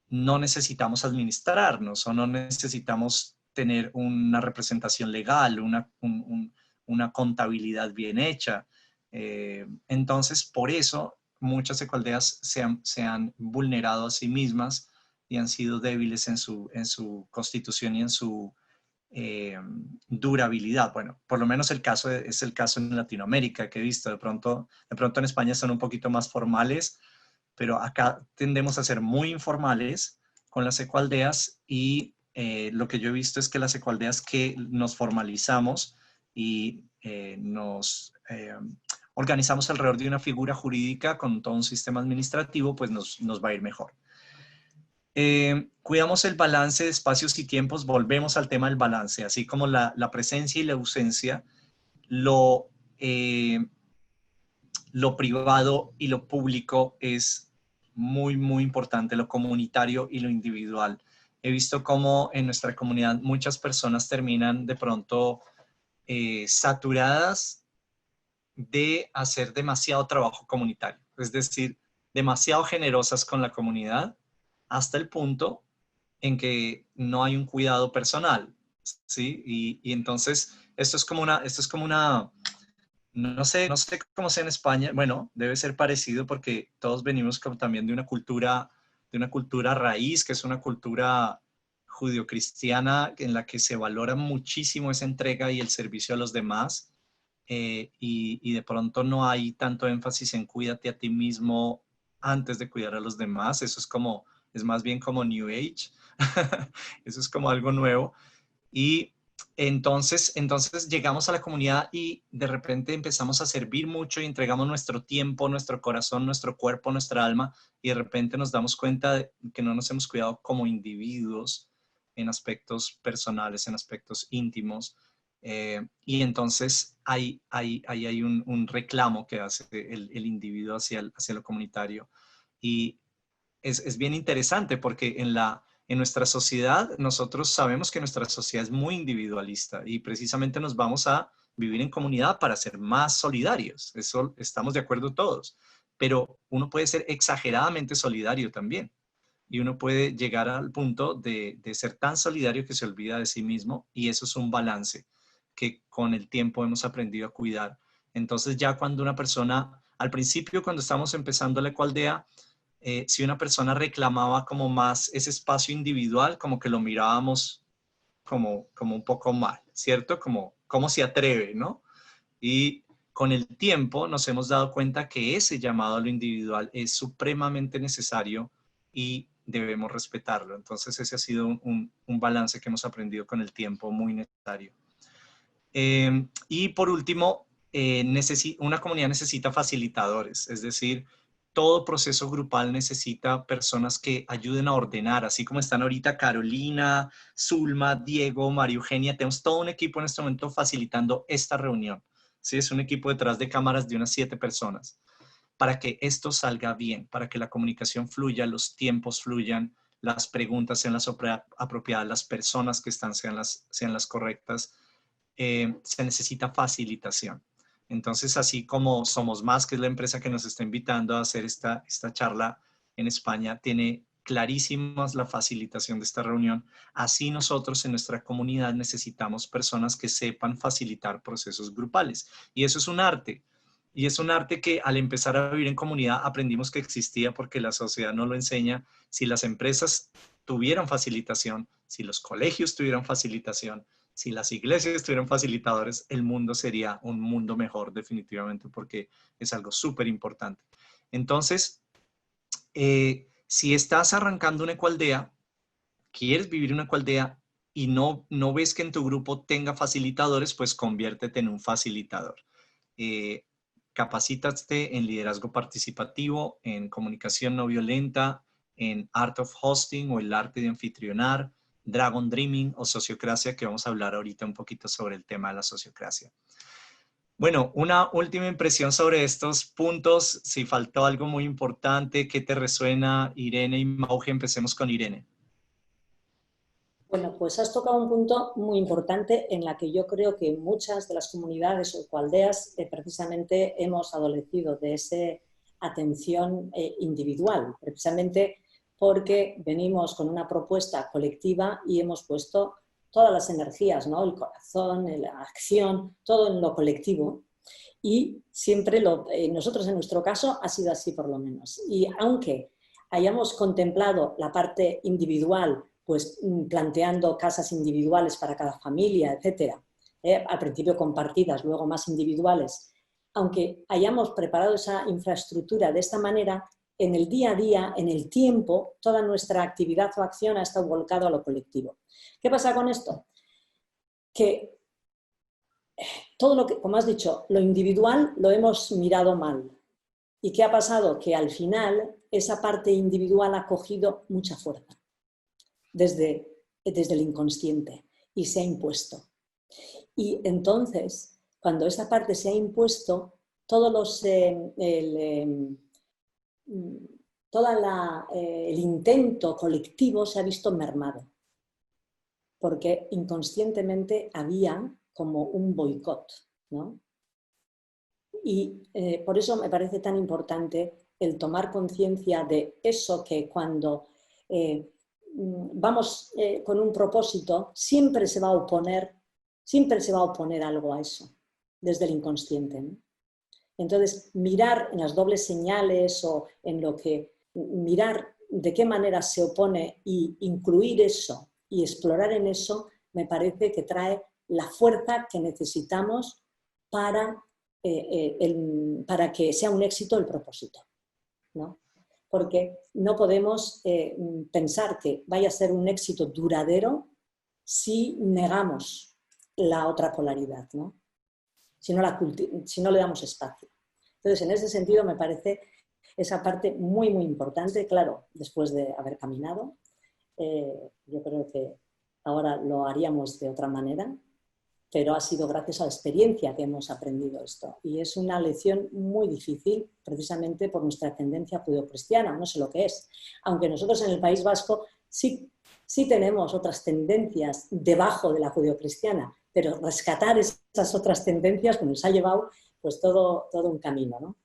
no necesitamos administrarnos o no necesitamos tener una representación legal, una contabilidad bien hecha. Entonces, por eso muchas ecualdeas se han vulnerado a sí mismas y han sido débiles en su constitución y en su durabilidad. Bueno, por lo menos es el caso en Latinoamérica que he visto. De pronto en España son un poquito más formales, pero acá tendemos a ser muy informales con las ecualdeas y lo que yo he visto es que las ecualdeas que nos formalizamos y nos organizamos alrededor de una figura jurídica con todo un sistema administrativo, pues nos va a ir mejor. Cuidamos el balance de espacios y tiempos, volvemos al tema del balance, así como la presencia y la ausencia, lo privado y lo público es muy, muy importante, lo comunitario y lo individual. He visto cómo en nuestra comunidad muchas personas terminan de pronto saturadas de hacer demasiado trabajo comunitario, es decir, demasiado generosas con la comunidad hasta el punto en que no hay un cuidado personal, ¿sí? Y entonces esto es como una no sé cómo sea en España. Bueno, debe ser parecido porque todos venimos como también de una cultura raíz, que es una cultura judio-cristiana en la que se valora muchísimo esa entrega y el servicio a los demás. Y de pronto no hay tanto énfasis en cuídate a ti mismo antes de cuidar a los demás. Eso es más bien como New Age. Eso es como algo nuevo. Y entonces llegamos a la comunidad y de repente empezamos a servir mucho y entregamos nuestro tiempo, nuestro corazón, nuestro cuerpo, nuestra alma, y de repente nos damos cuenta de que no nos hemos cuidado como individuos en aspectos personales, en aspectos íntimos. Y entonces hay un reclamo que hace el individuo hacia lo comunitario. Y es bien interesante porque en nuestra sociedad, nosotros sabemos que nuestra sociedad es muy individualista y precisamente nos vamos a vivir en comunidad para ser más solidarios. Eso estamos de acuerdo todos. Pero uno puede ser exageradamente solidario también. Y uno puede llegar al punto de ser tan solidario que se olvida de sí mismo, y eso es un balance que con el tiempo hemos aprendido a cuidar. Entonces ya cuando una persona, al principio cuando estamos empezando la Ecualdea, si una persona reclamaba como más ese espacio individual, como que lo mirábamos como un poco mal, ¿cierto? Como cómo se atreve, ¿no? Y con el tiempo nos hemos dado cuenta que ese llamado a lo individual es supremamente necesario y debemos respetarlo. Entonces ese ha sido un balance que hemos aprendido con el tiempo muy necesario. Y por último, una comunidad necesita facilitadores, es decir, todo proceso grupal necesita personas que ayuden a ordenar, así como están ahorita Carolina, Zulma, Diego, María Eugenia. Tenemos todo un equipo en este momento facilitando esta reunión. ¿Sí? Es un equipo detrás de cámaras de unas 7 personas para que esto salga bien, para que la comunicación fluya, los tiempos fluyan, las preguntas sean las apropiadas, las personas que están sean las correctas. Se necesita facilitación. Entonces, así como Somos Más, que es la empresa que nos está invitando a hacer esta charla en España, tiene clarísimas la facilitación de esta reunión, así nosotros en nuestra comunidad necesitamos personas que sepan facilitar procesos grupales. Y eso es un arte. Y es un arte que al empezar a vivir en comunidad aprendimos que existía porque la sociedad no lo enseña. Si las empresas tuvieran facilitación, si los colegios tuvieran facilitación, si las iglesias tuvieran facilitadores, el mundo sería un mundo mejor definitivamente, porque es algo súper importante. Entonces, si estás arrancando una ecualdea, quieres vivir una ecualdea y no ves que en tu grupo tenga facilitadores, pues conviértete en un facilitador. Capacítate en liderazgo participativo, en comunicación no violenta, en Art of Hosting o el arte de anfitrionar, Dragon Dreaming o sociocracia, que vamos a hablar ahorita un poquito sobre el tema de la sociocracia. Bueno, una última impresión sobre estos puntos. Si faltó algo muy importante, ¿qué te resuena, Irene y Mauge? Empecemos con Irene. Bueno, pues has tocado un punto muy importante en la que yo creo que muchas de las comunidades o ecualdeas precisamente hemos adolecido de esa atención individual, precisamente porque venimos con una propuesta colectiva y hemos puesto todas las energías, ¿no? El corazón, la acción, todo en lo colectivo. Y siempre nosotros en nuestro caso ha sido así por lo menos. Y aunque hayamos contemplado la parte individual, pues planteando casas individuales para cada familia, etcétera, al principio compartidas, luego más individuales, aunque hayamos preparado esa infraestructura de esta manera, en el día a día, en el tiempo, toda nuestra actividad o acción ha estado volcado a lo colectivo. ¿Qué pasa con esto? Que todo lo que, como has dicho, lo individual lo hemos mirado mal. ¿Y qué ha pasado? Que al final esa parte individual ha cogido mucha fuerza desde el inconsciente y se ha impuesto. Y entonces, cuando esa parte se ha impuesto, todo el intento colectivo se ha visto mermado, porque inconscientemente había como un boicot, ¿no? Y por eso me parece tan importante el tomar conciencia de eso, que cuando vamos con un propósito, siempre se va a oponer algo a eso, desde el inconsciente, ¿no? Entonces, mirar en las dobles señales o en lo que, mirar de qué manera se opone e incluir eso y explorar en eso, me parece que trae la fuerza que necesitamos para que sea un éxito el propósito, ¿no? porque no podemos pensar que vaya a ser un éxito duradero si negamos la otra polaridad, ¿no? Si no le damos espacio. Entonces, en ese sentido, me parece esa parte muy, muy importante. Claro, después de haber caminado, yo creo que ahora lo haríamos de otra manera, pero ha sido gracias a la experiencia que hemos aprendido esto. Y es una lección muy difícil, precisamente por nuestra tendencia judeocristiana, no sé lo que es. Aunque nosotros en el País Vasco sí tenemos otras tendencias debajo de la judeocristiana, pero rescatar esas otras tendencias pues, nos ha llevado pues, todo un camino, ¿no?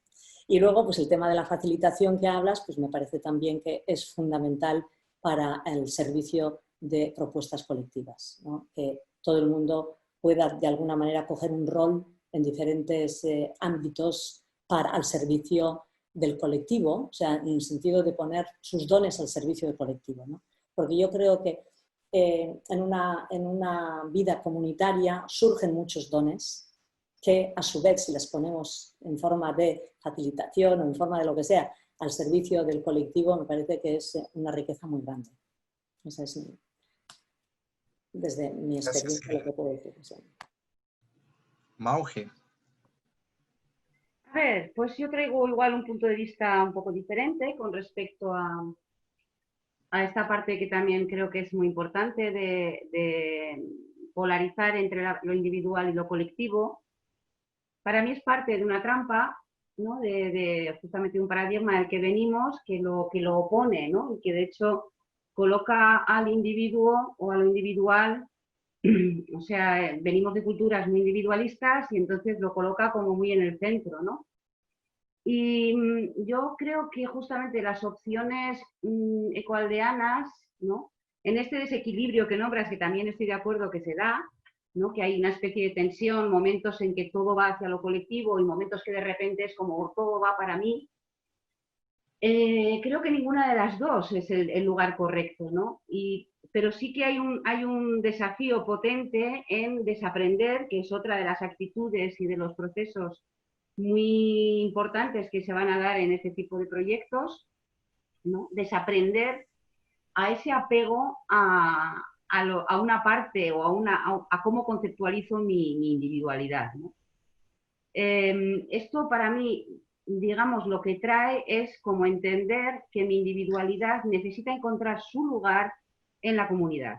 Y luego, pues el tema de la facilitación que hablas, pues me parece también que es fundamental para el servicio de propuestas colectivas, ¿no? Que todo el mundo pueda de alguna manera coger un rol en diferentes ámbitos al servicio del colectivo, o sea, en el sentido de poner sus dones al servicio del colectivo, ¿no? Porque yo creo que en una vida comunitaria surgen muchos dones que a su vez si las ponemos en forma de facilitación o en forma de lo que sea al servicio del colectivo, me parece que es una riqueza muy grande. Esa es desde mi experiencia lo que puedo decir. Sí. Mauge. A ver, pues yo traigo igual un punto de vista un poco diferente con respecto a esta parte que también creo que es muy importante de polarizar entre lo individual y lo colectivo. Para mí es parte de una trampa, ¿no? de justamente un paradigma del que venimos, que lo opone, ¿no? Y que de hecho coloca al individuo o a lo individual, o sea, venimos de culturas muy individualistas y entonces lo coloca como muy en el centro, ¿no? Y yo creo que justamente las opciones ecoaldeanas, ¿no? En este desequilibrio que nombras, que también estoy de acuerdo que se da, ¿no? Que hay una especie de tensión, momentos en que todo va hacia lo colectivo y momentos que de repente es como todo va para mí. Creo que ninguna de las dos es el lugar correcto, ¿no? Pero sí que hay un desafío potente en desaprender, que es otra de las actitudes y de los procesos muy importantes que se van a dar en este tipo de proyectos, ¿no? Desaprender a ese apego a una parte o a cómo conceptualizo mi individualidad, ¿no? Esto para mí, digamos, lo que trae es como entender que mi individualidad necesita encontrar su lugar en la comunidad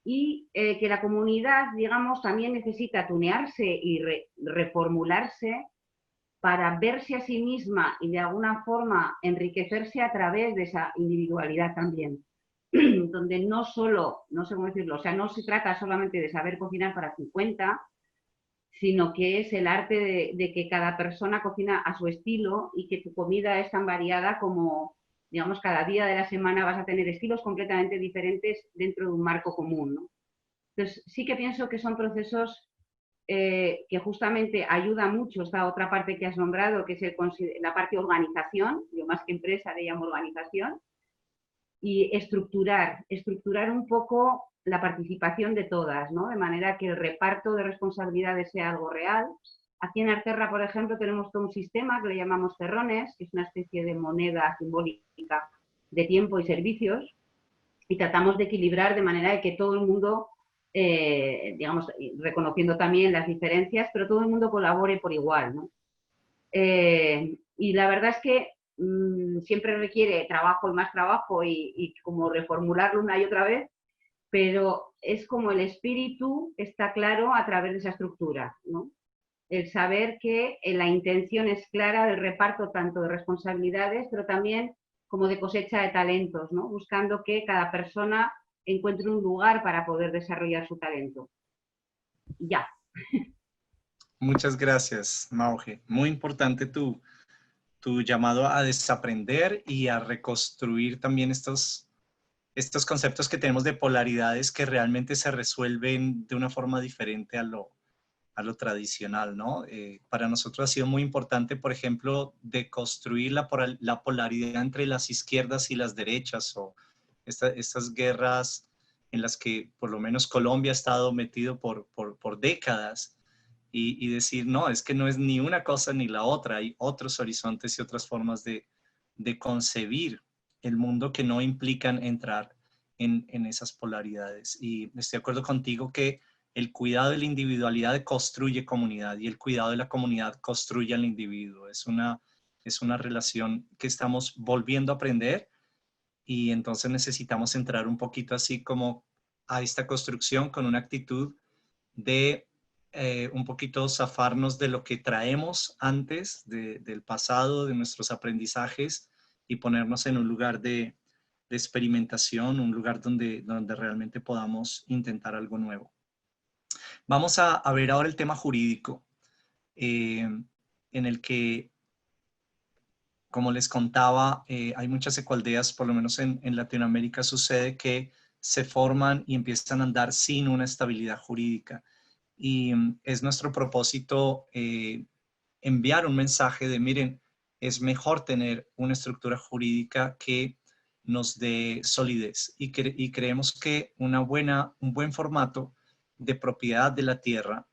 y que la comunidad, digamos, también necesita tunearse y reformularse para verse a sí misma y de alguna forma enriquecerse a través de esa individualidad también. Donde no solo, no sé cómo decirlo, o sea, no se trata solamente de saber cocinar para 50, sino que es el arte de que cada persona cocina a su estilo y que tu comida es tan variada como, digamos, cada día de la semana vas a tener estilos completamente diferentes dentro de un marco común, ¿no? Entonces, sí que pienso que son procesos que justamente ayuda mucho esta otra parte que has nombrado, que es la parte organización, yo más que empresa le llamo organización, y estructurar un poco la participación de todas, ¿no? De manera que el reparto de responsabilidades sea algo real. Aquí en Arterra, por ejemplo, tenemos todo un sistema que le llamamos terrones, que es una especie de moneda simbólica de tiempo y servicios, y tratamos de equilibrar de manera de que todo el mundo, digamos, reconociendo también las diferencias, pero todo el mundo colabore por igual, ¿no? Y la verdad es que siempre requiere trabajo y más trabajo y como reformularlo una y otra vez, pero es como el espíritu está claro a través de esa estructura, ¿no? El saber que la intención es clara del reparto tanto de responsabilidades, pero también como de cosecha de talentos, ¿no? Buscando que cada persona encuentre un lugar para poder desarrollar su talento. Ya. Muchas gracias, Mauge. Muy importante tu llamado a desaprender y a reconstruir también estos conceptos que tenemos de polaridades que realmente se resuelven de una forma diferente a lo tradicional, ¿no? Para nosotros ha sido muy importante, por ejemplo, deconstruir la polaridad entre las izquierdas y las derechas o estas guerras en las que por lo menos Colombia ha estado metido por décadas y decir, no, es que no es ni una cosa ni la otra, hay otros horizontes y otras formas de de concebir el mundo que no implican entrar en esas polaridades. Y estoy de acuerdo contigo que el cuidado de la individualidad construye comunidad y el cuidado de la comunidad construye al individuo. Es una relación que estamos volviendo a aprender y entonces necesitamos entrar un poquito así como a esta construcción con una actitud de un poquito zafarnos de lo que traemos antes, del pasado, de nuestros aprendizajes y ponernos en un lugar de experimentación, un lugar donde realmente podamos intentar algo nuevo. Vamos a ver ahora el tema jurídico, en el que, como les contaba, hay muchas ecoaldeas, por lo menos en Latinoamérica sucede que se forman y empiezan a andar sin una estabilidad jurídica. Y es nuestro propósito enviar un mensaje de, miren, es mejor tener una estructura jurídica que nos dé solidez. Y creemos que un buen formato de propiedad de la tierra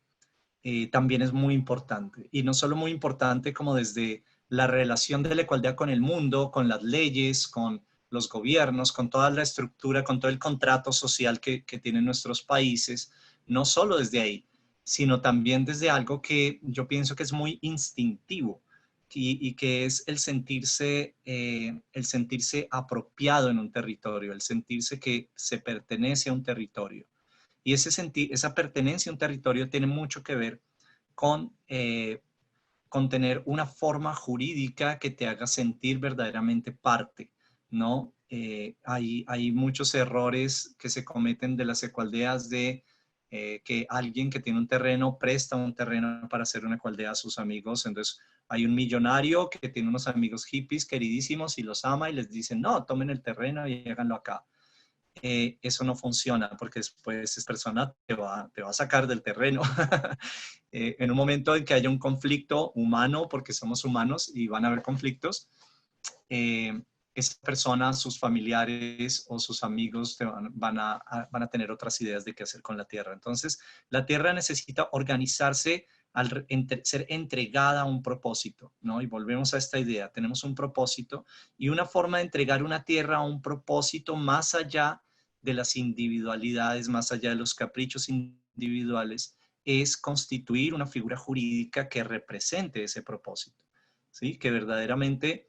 también es muy importante. Y no solo muy importante como desde la relación de la igualdad con el mundo, con las leyes, con los gobiernos, con toda la estructura, con todo el contrato social que tienen nuestros países, no solo desde ahí, sino también desde algo que yo pienso que es muy instintivo y que es el sentirse apropiado en un territorio, el sentirse que se pertenece a un territorio. Y esa pertenencia a un territorio tiene mucho que ver con tener una forma jurídica que te haga sentir verdaderamente parte, ¿no? Hay muchos errores que se cometen de las ecoaldeas de que alguien que tiene un terreno presta un terreno para hacer una ecoaldea a sus amigos. Entonces hay un millonario que tiene unos amigos hippies queridísimos y los ama y les dice, no, tomen el terreno y háganlo acá. Eso no funciona porque después esa persona te va a sacar del terreno. En un momento en que haya un conflicto humano, porque somos humanos y van a haber conflictos, esa persona, sus familiares o sus amigos van a tener otras ideas de qué hacer con la tierra. Entonces, la tierra necesita organizarse al ser entregada a un propósito, ¿no? Y volvemos a esta idea, tenemos un propósito y una forma de entregar una tierra a un propósito más allá de las individualidades, más allá de los caprichos individuales, es constituir una figura jurídica que represente ese propósito, ¿sí? Que verdaderamente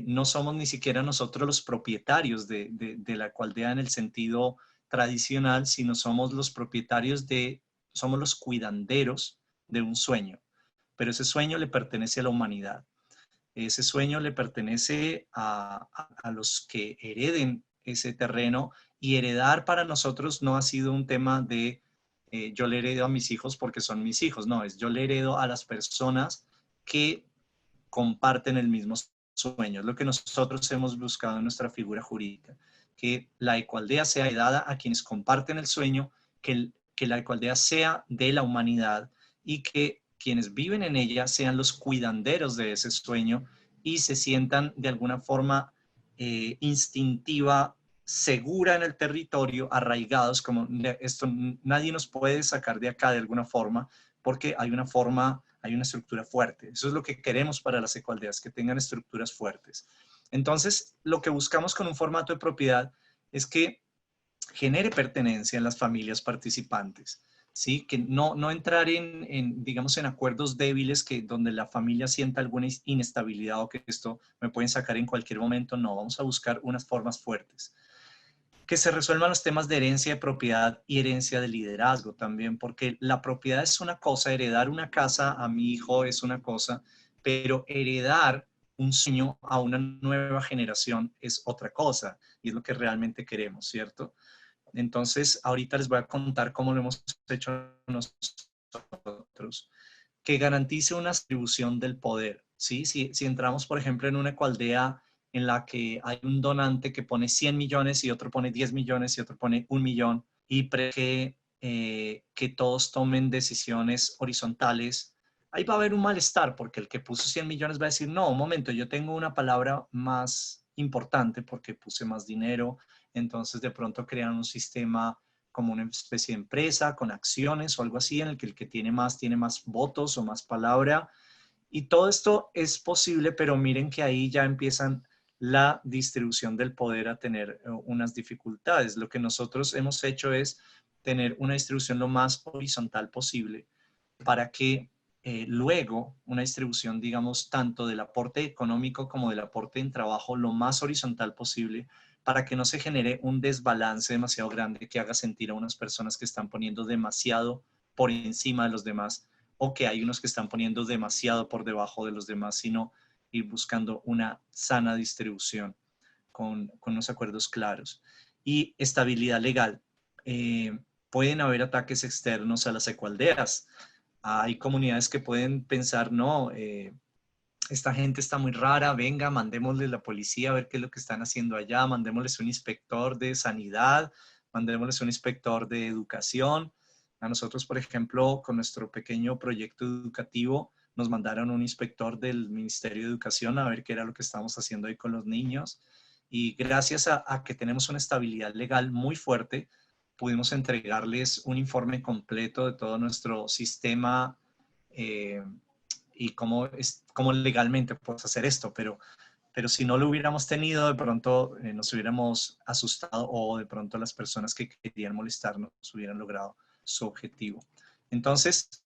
no somos ni siquiera nosotros los propietarios de la ecoaldea en el sentido tradicional, sino somos los propietarios somos los cuidanderos de un sueño, pero ese sueño le pertenece a la humanidad. Ese sueño le pertenece a los que hereden ese terreno y heredar para nosotros no ha sido un tema de yo le heredo a mis hijos porque son mis hijos, no, es yo le heredo a las personas que comparten el mismo sueño. Es lo que nosotros hemos buscado en nuestra figura jurídica, que la ecoaldea sea heredada a quienes comparten el sueño, que la ecoaldea sea de la humanidad y que quienes viven en ella sean los cuidanderos de ese sueño y se sientan de alguna forma instintiva, segura en el territorio, arraigados, como esto nadie nos puede sacar de acá de alguna forma, porque hay una estructura fuerte. Eso es lo que queremos para las ecoaldeas, que tengan estructuras fuertes. Entonces, lo que buscamos con un formato de propiedad es que genere pertenencia en las familias participantes, ¿sí? Que no entrar digamos, en acuerdos débiles donde la familia sienta alguna inestabilidad o que esto me pueden sacar en cualquier momento. No, vamos a buscar unas formas fuertes. Que se resuelvan los temas de herencia de propiedad y herencia de liderazgo también, porque la propiedad es una cosa, heredar una casa a mi hijo es una cosa, pero heredar un sueño a una nueva generación es otra cosa y es lo que realmente queremos, ¿cierto? Entonces, ahorita les voy a contar cómo lo hemos hecho nosotros. Que garantice una distribución del poder, ¿sí? Si entramos, por ejemplo, en una ecoaldea en la que hay un donante que pone 100 millones y otro pone 10 millones y otro pone 1 millón y que todos tomen decisiones horizontales, ahí va a haber un malestar porque el que puso 100 millones va a decir, no, un momento, yo tengo una palabra más importante porque puse más dinero, entonces de pronto crean un sistema como una especie de empresa con acciones o algo así en el que tiene más votos o más palabra. Y todo esto es posible, pero miren que ahí ya empiezan la distribución del poder a tener unas dificultades. Lo que nosotros hemos hecho es tener una distribución lo más horizontal posible para que luego una distribución, digamos, tanto del aporte económico como del aporte en trabajo lo más horizontal posible, para que no se genere un desbalance demasiado grande que haga sentir a unas personas que están poniendo demasiado por encima de los demás, o que hay unos que están poniendo demasiado por debajo de los demás, sino ir buscando una sana distribución con unos acuerdos claros. Y estabilidad legal. Pueden haber ataques externos a las ecoaldeas. Hay comunidades que pueden pensar, no, esta gente está muy rara, venga, mandémosle la policía a ver qué es lo que están haciendo allá, mandémosles un inspector de sanidad, mandémosles un inspector de educación. A nosotros, por ejemplo, con nuestro pequeño proyecto educativo, nos mandaron un inspector del Ministerio de Educación a ver qué era lo que estábamos haciendo ahí con los niños. Y gracias a que tenemos una estabilidad legal muy fuerte, pudimos entregarles un informe completo de todo nuestro sistema y cómo legalmente podemos hacer esto, pero si no lo hubiéramos tenido, de pronto nos hubiéramos asustado, o de pronto las personas que querían molestarnos hubieran logrado su objetivo. Entonces,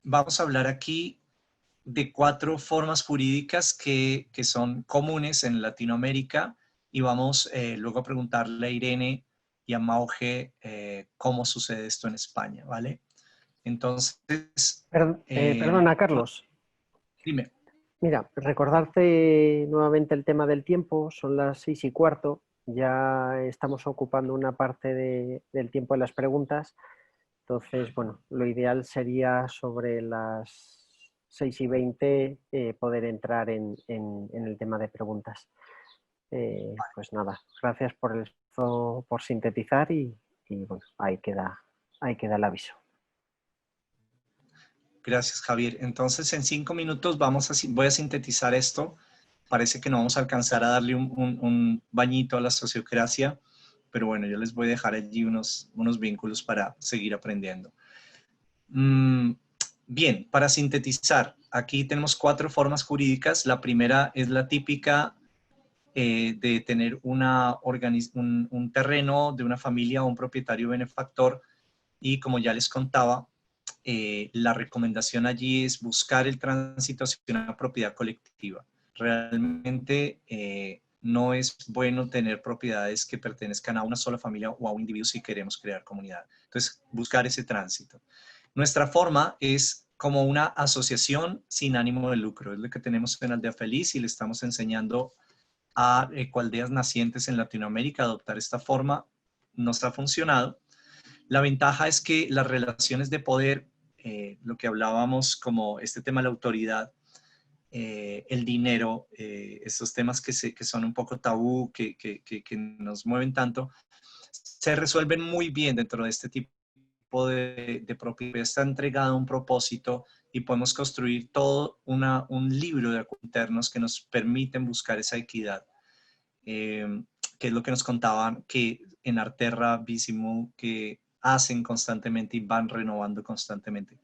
vamos a hablar aquí de 4 formas jurídicas que son comunes en Latinoamérica, y vamos luego a preguntarle a Irene y a Mauge cómo sucede esto en España, ¿vale? Entonces... Perdona, Carlos. Dime. Mira, recordarte nuevamente el tema del tiempo, son las 6:15, ya estamos ocupando una parte del tiempo de las preguntas, entonces, bueno, lo ideal sería sobre las 6:20 poder entrar en el tema de preguntas. Pues nada, gracias por sintetizar y bueno, ahí queda el aviso. Gracias, Javier. Entonces, en 5 minutos voy a sintetizar esto. Parece que no vamos a alcanzar a darle un bañito a la sociocracia, pero bueno, yo les voy a dejar allí unos vínculos para seguir aprendiendo. Bien, para sintetizar, aquí tenemos 4 formas jurídicas. La primera es la típica de tener un terreno de una familia o un propietario benefactor, y como ya les contaba, la recomendación allí es buscar el tránsito hacia una propiedad colectiva. Realmente no es bueno tener propiedades que pertenezcan a una sola familia o a un individuo si queremos crear comunidad. Entonces, buscar ese tránsito. Nuestra forma es como una asociación sin ánimo de lucro. Es lo que tenemos en Aldea Feliz, y le estamos enseñando a ecoaldeas nacientes en Latinoamérica a adoptar esta forma. Nos ha funcionado. La ventaja es que las relaciones de poder, lo que hablábamos como este tema de la autoridad, el dinero, estos temas que son un poco tabú, que nos mueven tanto, se resuelven muy bien dentro de este tipo de propiedad. Está entregado a un propósito y podemos construir todo un libro de acuerdos internos que nos permiten buscar esa equidad. Que es lo que nos contaban que en Arterra, Visimu, que hacen constantemente y van renovando constantemente.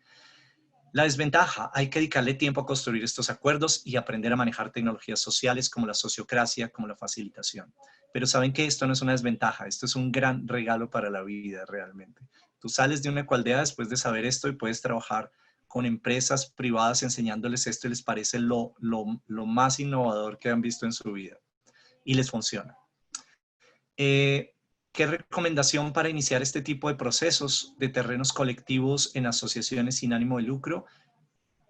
La desventaja, hay que dedicarle tiempo a construir estos acuerdos y aprender a manejar tecnologías sociales como la sociocracia, como la facilitación. Pero saben que esto no es una desventaja, esto es un gran regalo para la vida realmente. Tú sales de una ecoaldea después de saber esto y puedes trabajar con empresas privadas enseñándoles esto y les parece lo más innovador que han visto en su vida. Y les funciona. ¿Qué recomendación para iniciar este tipo de procesos de terrenos colectivos en asociaciones sin ánimo de lucro?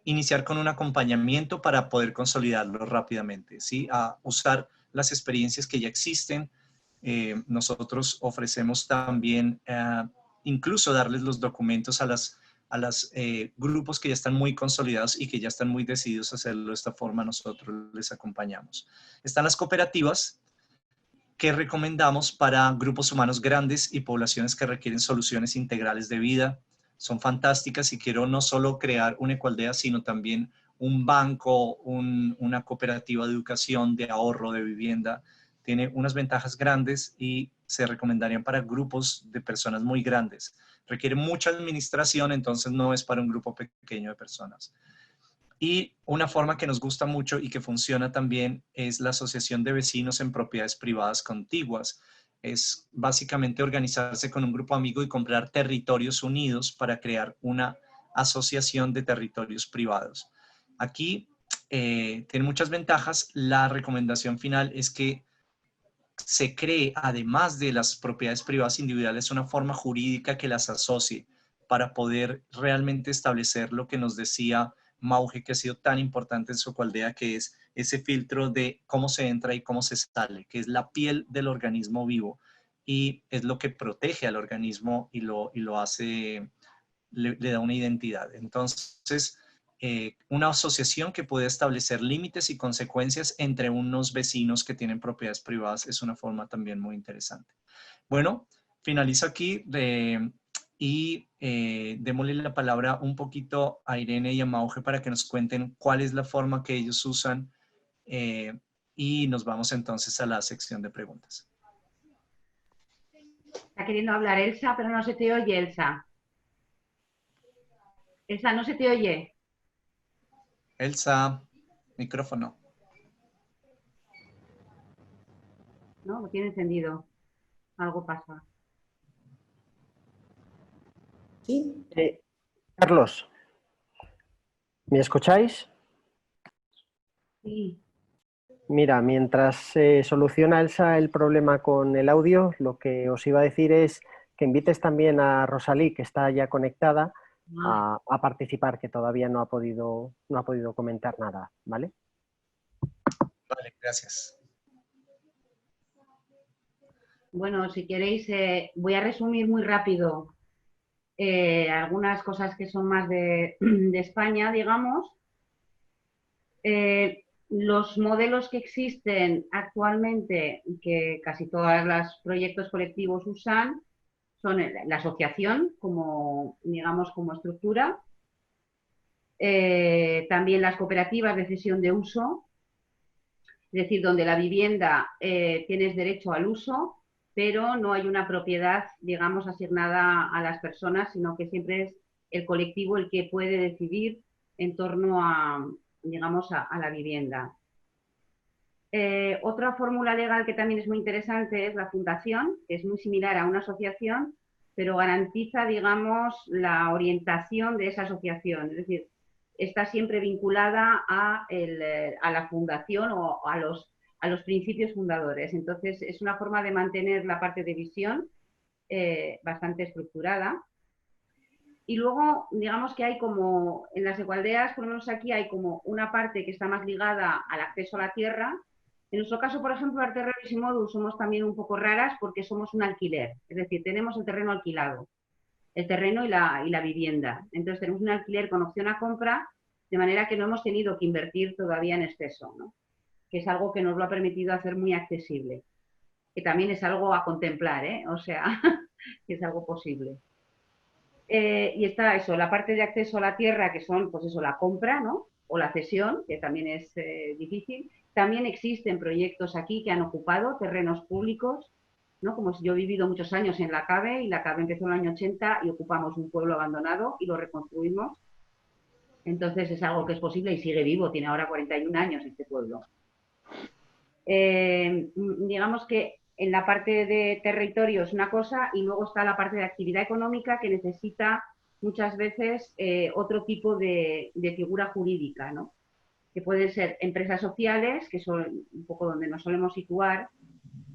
Iniciar con un acompañamiento para poder consolidarlo rápidamente, ¿sí? A usar las experiencias que ya existen. Nosotros ofrecemos también incluso darles los documentos a los grupos que ya están muy consolidados y que ya están muy decididos a hacerlo de esta forma. Nosotros les acompañamos. Están las cooperativas, que recomendamos para grupos humanos grandes y poblaciones que requieren soluciones integrales de vida. Son fantásticas, y quiero no solo crear una ecoaldea, sino también un banco, una cooperativa de educación, de ahorro, de vivienda. Tiene unas ventajas grandes y se recomendarían para grupos de personas muy grandes. Requiere mucha administración, entonces no es para un grupo pequeño de personas. Y una forma que nos gusta mucho y que funciona también es la asociación de vecinos en propiedades privadas contiguas. Es básicamente organizarse con un grupo amigo y comprar territorios unidos para crear una asociación de territorios privados. Aquí tiene muchas ventajas. La recomendación final es que se cree, además de las propiedades privadas individuales, una forma jurídica que las asocie para poder realmente establecer lo que nos decía Mauge, que ha sido tan importante en su Ecualdea, que es ese filtro de cómo se entra y cómo se sale, que es la piel del organismo vivo y es lo que protege al organismo y lo hace, le da una identidad. Entonces, una asociación que puede establecer límites y consecuencias entre unos vecinos que tienen propiedades privadas es una forma también muy interesante. Bueno, finalizo aquí y démosle la palabra un poquito a Irene y a Mauge para que nos cuenten cuál es la forma que ellos usan y nos vamos entonces a la sección de preguntas. Está queriendo hablar Elsa, pero no se te oye, Elsa. Elsa, no se te oye. Elsa, micrófono. No, lo tiene encendido. Algo pasa. ¿Sí? Carlos, ¿me escucháis? Sí. Mira, mientras se soluciona Elsa el problema con el audio, lo que os iba a decir es que invites también a Rosalí, que está ya conectada, a participar, que todavía no ha podido comentar nada, ¿vale? Vale, gracias. Bueno, si queréis, voy a resumir muy rápido algunas cosas que son más de España, digamos. Los modelos que existen actualmente, que casi todos los proyectos colectivos usan, son la asociación como, digamos, como estructura, también las cooperativas de cesión de uso, es decir, donde la vivienda tienes derecho al uso, pero no hay una propiedad, digamos, asignada a las personas, sino que siempre es el colectivo el que puede decidir en torno a, digamos, a la vivienda. Otra fórmula legal que también es muy interesante es la fundación, que es muy similar a una asociación, pero garantiza, digamos, la orientación de esa asociación. Es decir, está siempre vinculada a la fundación o a los principios fundadores. Entonces, es una forma de mantener la parte de visión bastante estructurada. Y luego, digamos que hay como, en las ecualdeas, por lo menos aquí, hay como una parte que está más ligada al acceso a la tierra. En nuestro caso, por ejemplo, Arte Rebus y Modus somos también un poco raras porque somos un alquiler. Es decir, tenemos el terreno alquilado, el terreno y la vivienda. Entonces tenemos un alquiler con opción a compra, de manera que no hemos tenido que invertir todavía en exceso, ¿no? Que es algo que nos lo ha permitido hacer muy accesible. Que también es algo a contemplar, ¿eh? O sea, que es algo posible. Y está eso, la parte de acceso a la tierra, que son, pues eso, la compra, ¿no? O la cesión, que también es difícil. También existen proyectos aquí que han ocupado terrenos públicos, ¿no? Como yo he vivido muchos años en La Cabe, y La Cabe empezó en el año 80 y ocupamos un pueblo abandonado y lo reconstruimos. Entonces es algo que es posible y sigue vivo, tiene ahora 41 años este pueblo. Digamos que en la parte de territorio es una cosa y luego está la parte de actividad económica que necesita muchas veces otro tipo de figura jurídica, ¿no? Que pueden ser empresas sociales, que son un poco donde nos solemos situar,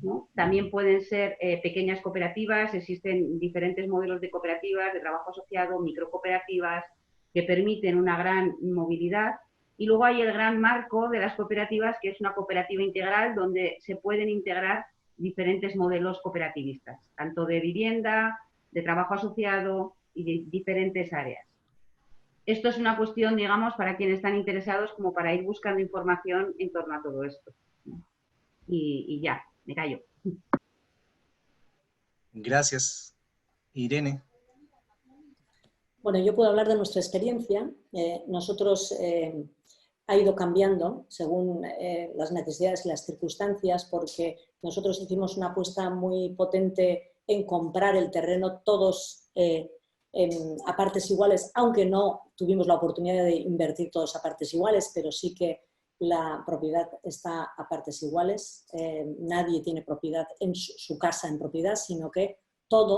¿no? También pueden ser pequeñas cooperativas, existen diferentes modelos de cooperativas, de trabajo asociado, microcooperativas, que permiten una gran movilidad. Y luego hay el gran marco de las cooperativas, que es una cooperativa integral donde se pueden integrar diferentes modelos cooperativistas, tanto de vivienda, de trabajo asociado y de diferentes áreas. Esto es una cuestión, digamos, para quienes están interesados como para ir buscando información en torno a todo esto. Y ya, me callo. Gracias. Irene. Bueno, yo puedo hablar de nuestra experiencia. Nosotros ha ido cambiando según las necesidades y las circunstancias, porque nosotros hicimos una apuesta muy potente en comprar el terreno todos a partes iguales, aunque no tuvimos la oportunidad de invertir todos a partes iguales, pero sí que la propiedad está a partes iguales. Nadie tiene propiedad en su casa en propiedad, sino que todo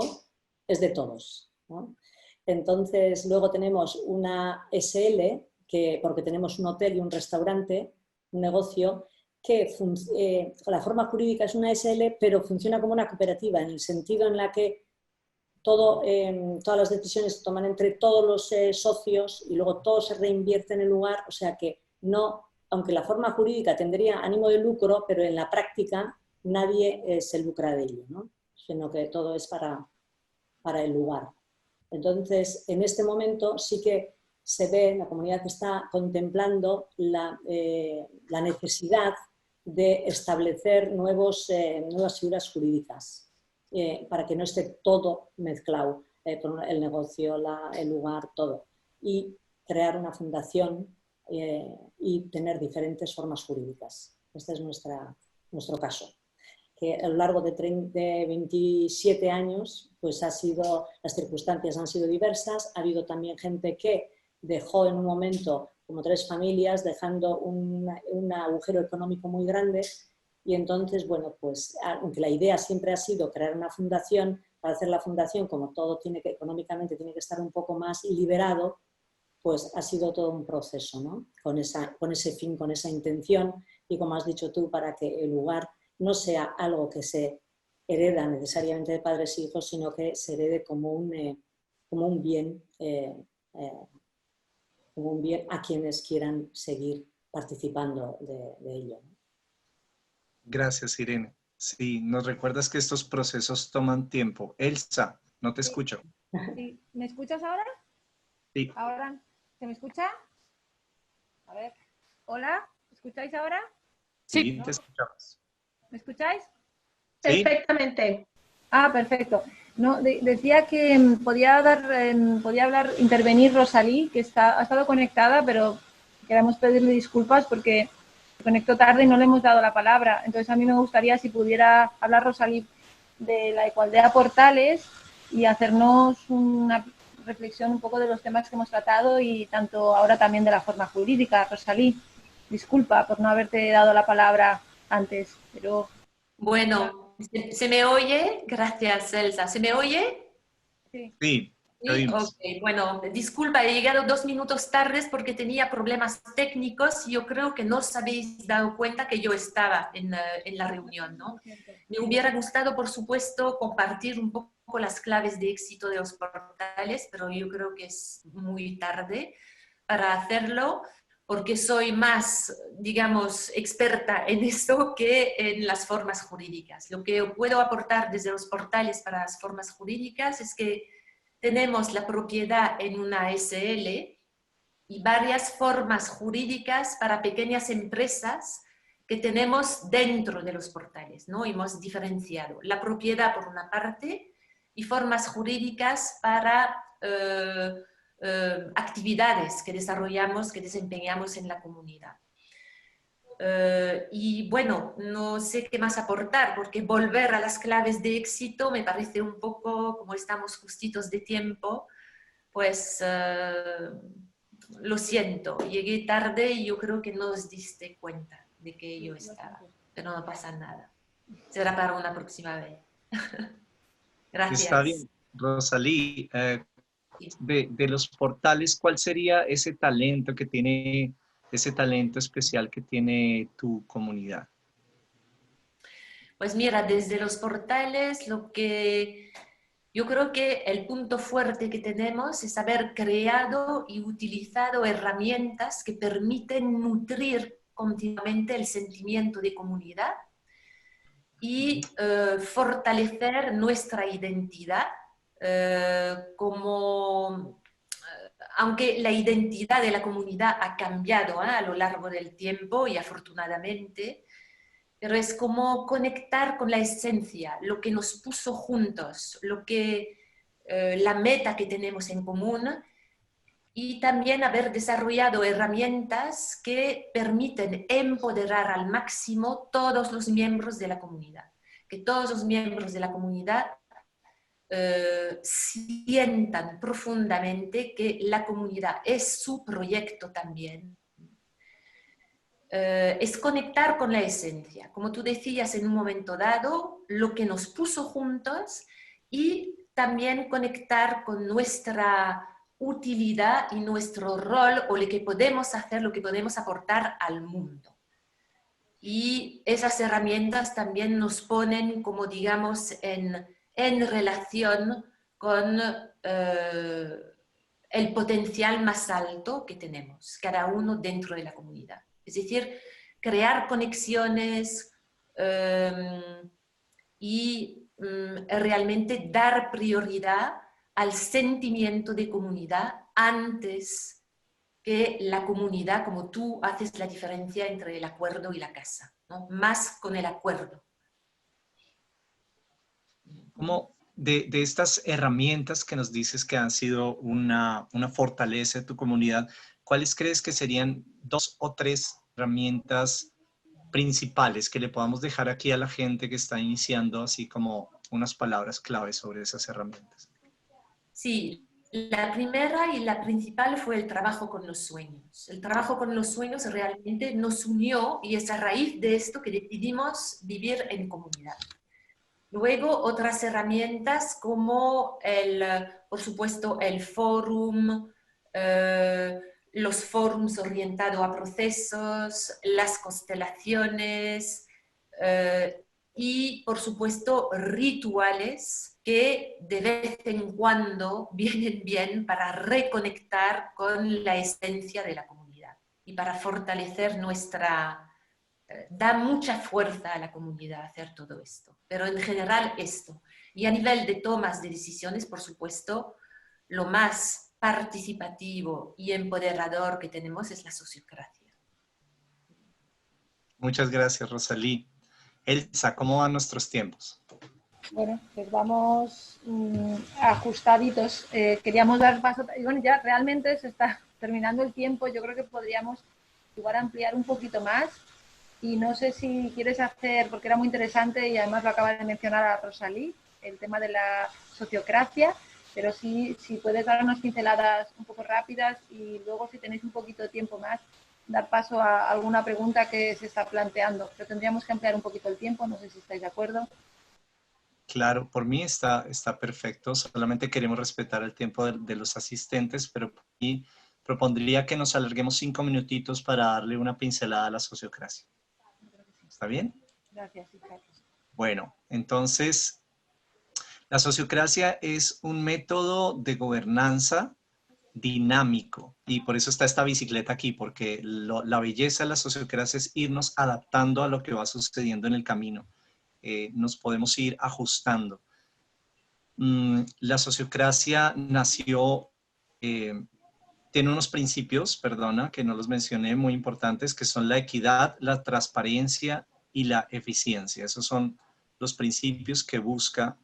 es de todos, ¿no? Entonces, luego tenemos una SL, porque tenemos un hotel y un restaurante, un negocio, que la forma jurídica es una SL, pero funciona como una cooperativa, en el sentido en la que todas las decisiones se toman entre todos los socios y luego todo se reinvierte en el lugar, o sea que no, aunque la forma jurídica tendría ánimo de lucro, pero en la práctica nadie se lucra de ello, ¿no? Sino que todo es para el lugar. Entonces, en este momento sí que se ve, la comunidad está contemplando la necesidad de establecer nuevas figuras jurídicas para que no esté todo mezclado, el negocio, el lugar, todo. Y crear una fundación y tener diferentes formas jurídicas. Este es nuestro caso, que a lo largo de 27 años pues las circunstancias han sido diversas. Ha habido también gente que dejó en un momento, como 3 familias, dejando un agujero económico muy grande, y entonces, bueno, pues aunque la idea siempre ha sido crear una fundación, para hacer la fundación, como todo económicamente tiene que estar un poco más liberado, pues ha sido todo un proceso, ¿no? Con ese fin, con esa intención, y como has dicho tú, para que el lugar no sea algo que se hereda necesariamente de padres e hijos, sino que se herede como un bien, como un bien a quienes quieran seguir participando de ello. Gracias, Irene. Sí, nos recuerdas que estos procesos toman tiempo. Elsa, no te escucho. Sí. ¿Me escuchas ahora? Sí. ¿Ahora se me escucha? A ver. ¿Hola? ¿Me escucháis ahora? Sí, ¿No? te escuchamos. ¿Me escucháis? ¿Sí? Perfectamente. Ah, perfecto. No, decía que podía hablar, intervenir Rosalí, que ha estado conectada, pero queremos pedirle disculpas porque se conectó tarde y no le hemos dado la palabra. Entonces a mí me gustaría si pudiera hablar Rosalí de la Equaldea Portales y hacernos una reflexión un poco de los temas que hemos tratado y tanto ahora también de la forma jurídica. Rosalí, disculpa por no haberte dado la palabra antes, pero... Bueno, ¿se me oye? Gracias, Elsa. ¿Se me oye? Sí. Sí, te Sí, oímos. ok. Bueno, disculpa, he llegado 2 minutos tardes porque tenía problemas técnicos y yo creo que no os habéis dado cuenta que yo estaba en la reunión, ¿no? Me hubiera gustado, por supuesto, compartir un poco las claves de éxito de los portales, pero yo creo que es muy tarde para hacerlo, porque soy más, digamos, experta en esto que en las formas jurídicas. Lo que puedo aportar desde los portales para las formas jurídicas es que tenemos la propiedad en una SL y varias formas jurídicas para pequeñas empresas que tenemos dentro de los portales, ¿no? Hemos diferenciado la propiedad por una parte y formas jurídicas para actividades que desarrollamos, que desempeñamos en la comunidad. Y bueno, no sé qué más aportar, porque volver a las claves de éxito me parece un poco, como estamos justitos de tiempo, pues lo siento, llegué tarde y yo creo que no os diste cuenta de que yo estaba, pero no pasa nada. Será para una próxima vez. Gracias. Está bien. Rosalí, de los portales, ¿cuál sería ese talento especial que tiene tu comunidad? Pues mira, desde los portales yo creo que el punto fuerte que tenemos es haber creado y utilizado herramientas que permiten nutrir continuamente el sentimiento de comunidad y fortalecer nuestra identidad aunque la identidad de la comunidad ha cambiado a lo largo del tiempo y afortunadamente, pero es como conectar con la esencia, lo que nos puso juntos, la meta que tenemos en común, y también haber desarrollado herramientas que permiten empoderar al máximo todos los miembros de la comunidad, que todos los miembros de la comunidad sientan profundamente que la comunidad es su proyecto también. Es conectar con la esencia, como tú decías en un momento dado, lo que nos puso juntos, y también conectar con nuestra utilidad y nuestro rol, o lo que podemos hacer, lo que podemos aportar al mundo. Y esas herramientas también nos ponen, como digamos, en relación con el potencial más alto que tenemos, cada uno dentro de la comunidad. Es decir, crear conexiones y realmente dar prioridad al sentimiento de comunidad antes que la comunidad, como tú haces la diferencia entre el acuerdo y la casa, ¿no? Más con el acuerdo. ¿Cómo de estas herramientas que nos dices que han sido una fortaleza de tu comunidad, cuáles crees que serían 2 o 3 herramientas principales que le podamos dejar aquí a la gente que está iniciando, así como unas palabras clave sobre esas herramientas? Sí, la primera y la principal fue el trabajo con los sueños. El trabajo con los sueños realmente nos unió, y es a raíz de esto que decidimos vivir en comunidad. Luego, otras herramientas como, por supuesto, el fórum, los forums orientados a procesos, las constelaciones y, por supuesto, rituales que de vez en cuando vienen bien para reconectar con la esencia de la comunidad y para fortalecer nuestra... Da mucha fuerza a la comunidad hacer todo esto, pero en general esto. Y a nivel de tomas de decisiones, por supuesto, lo más participativo y empoderador que tenemos es la sociocracia. Muchas gracias, Rosalí. Elsa, ¿cómo van nuestros tiempos? Bueno, pues vamos ajustaditos. Queríamos dar paso, y bueno, ya realmente se está terminando el tiempo. Yo creo que podríamos igual ampliar un poquito más. Y no sé si quieres hacer, porque era muy interesante y además lo acaba de mencionar a Rosalí, el tema de la sociocracia, pero sí, si puedes dar unas pinceladas un poco rápidas y luego, si tenéis un poquito de tiempo más, dar paso a alguna pregunta que se está planteando. Pero tendríamos que ampliar un poquito el tiempo, no sé si estáis de acuerdo. Claro, por mí está perfecto. Solamente queremos respetar el tiempo de los asistentes, pero por mí propondría que nos alarguemos 5 minutitos para darle una pincelada a la sociocracia. ¿Está bien? Gracias, Carlos. Bueno, entonces, la sociocracia es un método de gobernanza dinámico, y por eso está esta bicicleta aquí, porque la belleza de la sociocracia es irnos adaptando a lo que va sucediendo en el camino. Nos podemos ir ajustando. La sociocracia nació, tiene unos principios, perdona, que no los mencioné, muy importantes, que son la equidad, la transparencia y la eficiencia. Esos son los principios que busca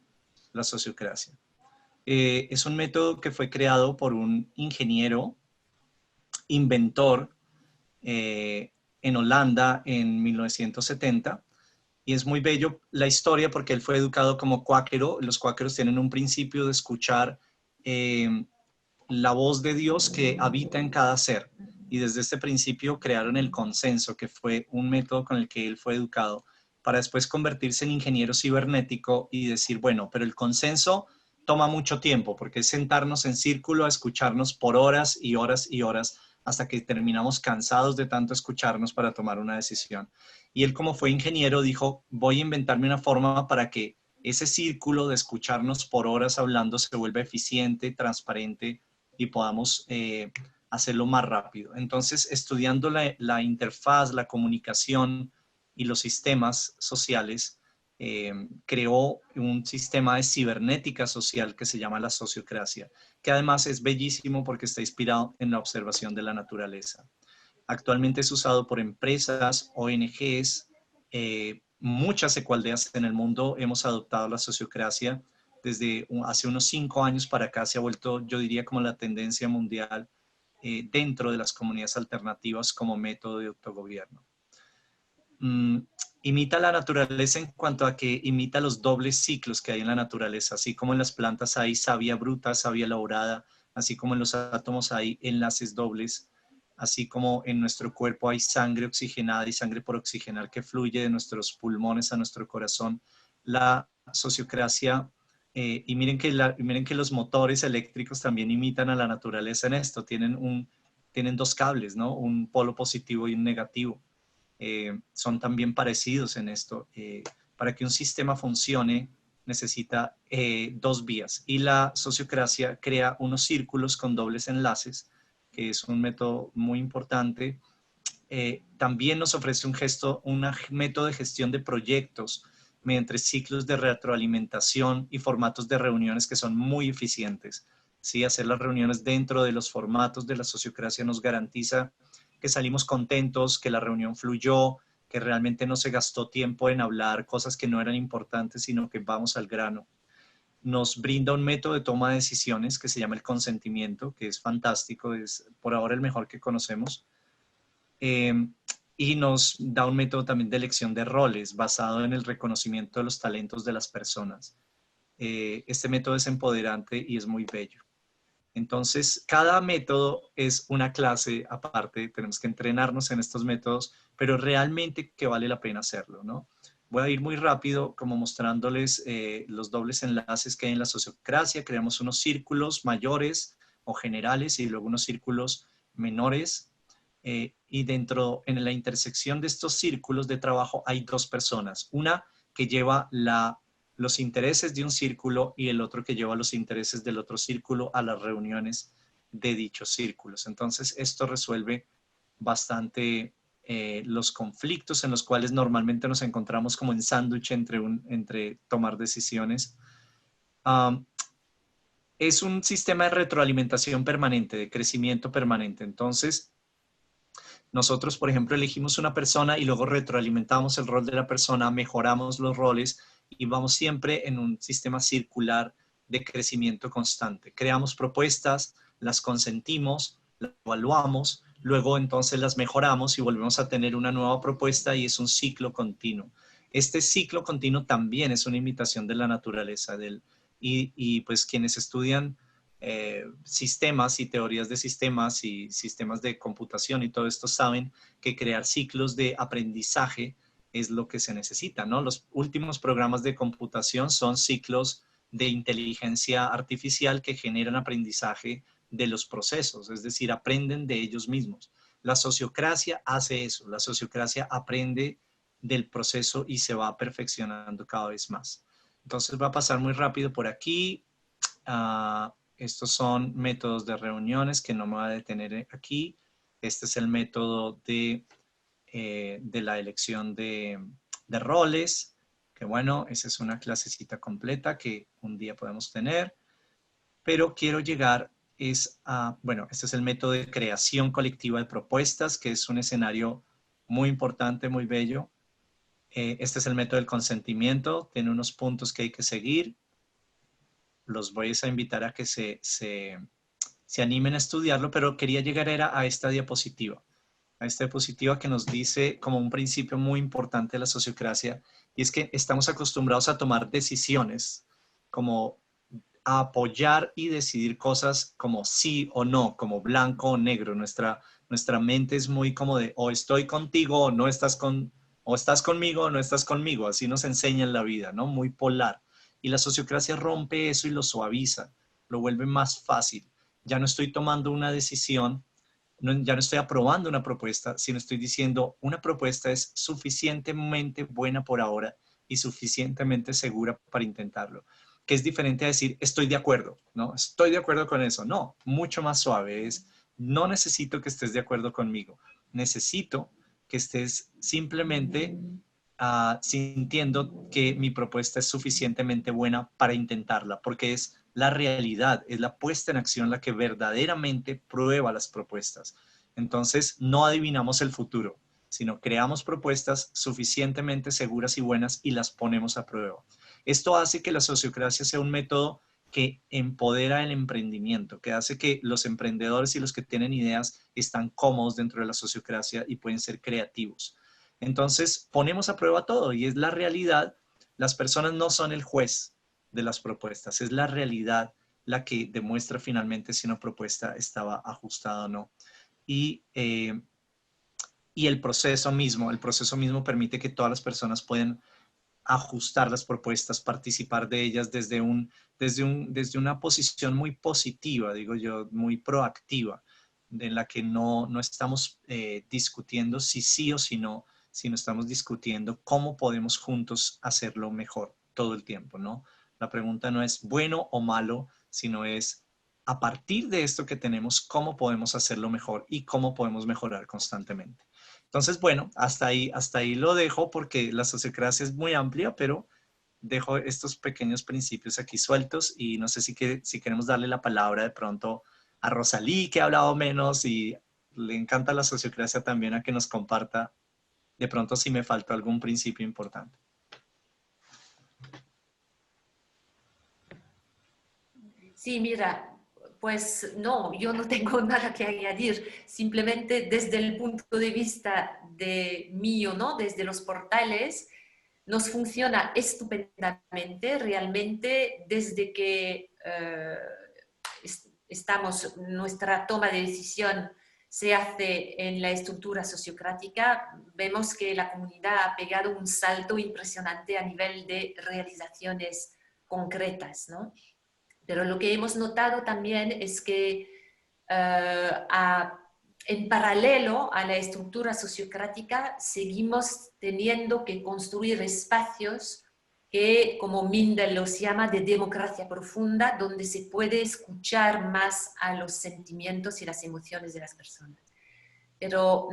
la sociocracia. Es un método que fue creado por un ingeniero, inventor, en Holanda en 1970. Y es muy bello la historia porque él fue educado como cuáquero. Los cuáqueros tienen un principio de escuchar la voz de Dios que habita en cada ser. Y desde este principio crearon el consenso, que fue un método con el que él fue educado, para después convertirse en ingeniero cibernético y decir, bueno, pero el consenso toma mucho tiempo, porque es sentarnos en círculo a escucharnos por horas y horas y horas, hasta que terminamos cansados de tanto escucharnos para tomar una decisión. Y él, como fue ingeniero, dijo, voy a inventarme una forma para que ese círculo de escucharnos por horas hablando se vuelva eficiente, transparente y podamos hacerlo más rápido. Entonces, estudiando la interfaz, la comunicación y los sistemas sociales, creó un sistema de cibernética social que se llama la sociocracia, que además es bellísimo porque está inspirado en la observación de la naturaleza. Actualmente es usado por empresas, ONGs, muchas ecoaldeas en el mundo hemos adoptado la sociocracia. Desde hace unos 5 años para acá se ha vuelto, yo diría, como la tendencia mundial dentro de las comunidades alternativas como método de autogobierno. Imita la naturaleza en cuanto a que imita los dobles ciclos que hay en la naturaleza, así como en las plantas hay savia bruta, savia elaborada, así como en los átomos hay enlaces dobles, así como en nuestro cuerpo hay sangre oxigenada y sangre por oxigenar que fluye de nuestros pulmones a nuestro corazón. La sociocracia, y miren que los motores eléctricos también imitan a la naturaleza en esto, tienen dos cables, ¿no? Un polo positivo y un negativo. Son también parecidos en esto. Para que un sistema funcione necesita dos vías, y la sociocracia crea unos círculos con dobles enlaces, que es un método muy importante. También nos ofrece un método de gestión de proyectos mediante ciclos de retroalimentación y formatos de reuniones que son muy eficientes. ¿Sí? Hacer las reuniones dentro de los formatos de la sociocracia nos garantiza que salimos contentos, que la reunión fluyó, que realmente no se gastó tiempo en hablar cosas que no eran importantes, sino que vamos al grano. Nos brinda un método de toma de decisiones que se llama el consentimiento, que es fantástico, es por ahora el mejor que conocemos. Y nos da un método también de elección de roles basado en el reconocimiento de los talentos de las personas. Este método es empoderante y es muy bello. Entonces, cada método es una clase aparte, tenemos que entrenarnos en estos métodos, pero realmente que vale la pena hacerlo, ¿no? Voy a ir muy rápido como mostrándoles los dobles enlaces que hay en la sociocracia. Creamos unos círculos mayores o generales y luego unos círculos menores. Y en la intersección de estos círculos de trabajo hay dos personas. Una que lleva los intereses de un círculo y el otro que lleva los intereses del otro círculo a las reuniones de dichos círculos. Entonces, esto resuelve bastante los conflictos en los cuales normalmente nos encontramos como en sándwich entre tomar decisiones. Es un sistema de retroalimentación permanente, de crecimiento permanente. Entonces, nosotros, por ejemplo, elegimos una persona y luego retroalimentamos el rol de la persona, mejoramos los roles y vamos siempre en un sistema circular de crecimiento constante. Creamos propuestas, las consentimos, las evaluamos, luego entonces las mejoramos y volvemos a tener una nueva propuesta y es un ciclo continuo. Este ciclo continuo también es una imitación de la naturaleza y pues quienes estudian sistemas y teorías de sistemas y sistemas de computación y todo esto saben que crear ciclos de aprendizaje es lo que se necesita, ¿no? Los últimos programas de computación son ciclos de inteligencia artificial que generan aprendizaje de los procesos, es decir, aprenden de ellos mismos. La sociocracia hace eso, la sociocracia aprende del proceso y se va perfeccionando cada vez más. Entonces voy a pasar muy rápido por aquí. Estos son métodos de reuniones que no me voy a detener aquí. Este es el método de la elección de roles, que bueno, esa es una clasecita completa que un día podemos tener. Pero quiero llegar bueno, este es el método de creación colectiva de propuestas, que es un escenario muy importante, muy bello. Este es el método del consentimiento, tiene unos puntos que hay que seguir. Los voy a invitar a que se animen a estudiarlo, pero quería llegar a esta diapositiva que nos dice como un principio muy importante de la sociocracia, y es que estamos acostumbrados a tomar decisiones, como a apoyar y decidir cosas como sí o no, como blanco o negro. Nuestra mente es muy como de o estoy contigo o no estás o estás conmigo o no estás conmigo. Así nos enseña en la vida, ¿no? Muy polar. Y la sociocracia rompe eso y lo suaviza, lo vuelve más fácil. Ya no estoy tomando una decisión, ya no estoy aprobando una propuesta, sino estoy diciendo una propuesta es suficientemente buena por ahora y suficientemente segura para intentarlo. Que es diferente a decir estoy de acuerdo, ¿no? Estoy de acuerdo con eso. No, mucho más suave. No necesito que estés de acuerdo conmigo. Necesito que estés simplemente sintiendo que mi propuesta es suficientemente buena para intentarla, porque es la realidad, es la puesta en acción la que verdaderamente prueba las propuestas. Entonces, no adivinamos el futuro, sino creamos propuestas suficientemente seguras y buenas y las ponemos a prueba. Esto hace que la sociocracia sea un método que empodera el emprendimiento, que hace que los emprendedores y los que tienen ideas están cómodos dentro de la sociocracia y pueden ser creativos. Entonces ponemos a prueba todo y es la realidad. Las personas no son el juez de las propuestas, es la realidad la que demuestra finalmente si una propuesta estaba ajustada o no. Y el proceso mismo permite que todas las personas puedan ajustar las propuestas, participar de ellas desde una posición muy positiva, digo yo, muy proactiva, en la que no estamos discutiendo si sí o si no, sino estamos discutiendo cómo podemos juntos hacerlo mejor todo el tiempo, ¿no? La pregunta no es bueno o malo, sino es a partir de esto que tenemos, cómo podemos hacerlo mejor y cómo podemos mejorar constantemente. Entonces, bueno, hasta ahí lo dejo porque la sociocracia es muy amplia, pero dejo estos pequeños principios aquí sueltos y no sé si queremos darle la palabra de pronto a Rosalí, que ha hablado menos y le encanta la sociocracia también, a que nos comparta de pronto si me faltó algún principio importante. Sí, mira, pues no, yo no tengo nada que añadir. Simplemente desde el punto de vista mío, ¿no? Desde los portales, nos funciona estupendamente, realmente, desde que nuestra toma de decisión se hace en la estructura sociocrática, vemos que la comunidad ha pegado un salto impresionante a nivel de realizaciones concretas, ¿no? Pero lo que hemos notado también es que en paralelo a la estructura sociocrática seguimos teniendo que construir espacios que, como Mindel los llama, de democracia profunda, donde se puede escuchar más a los sentimientos y las emociones de las personas. Pero,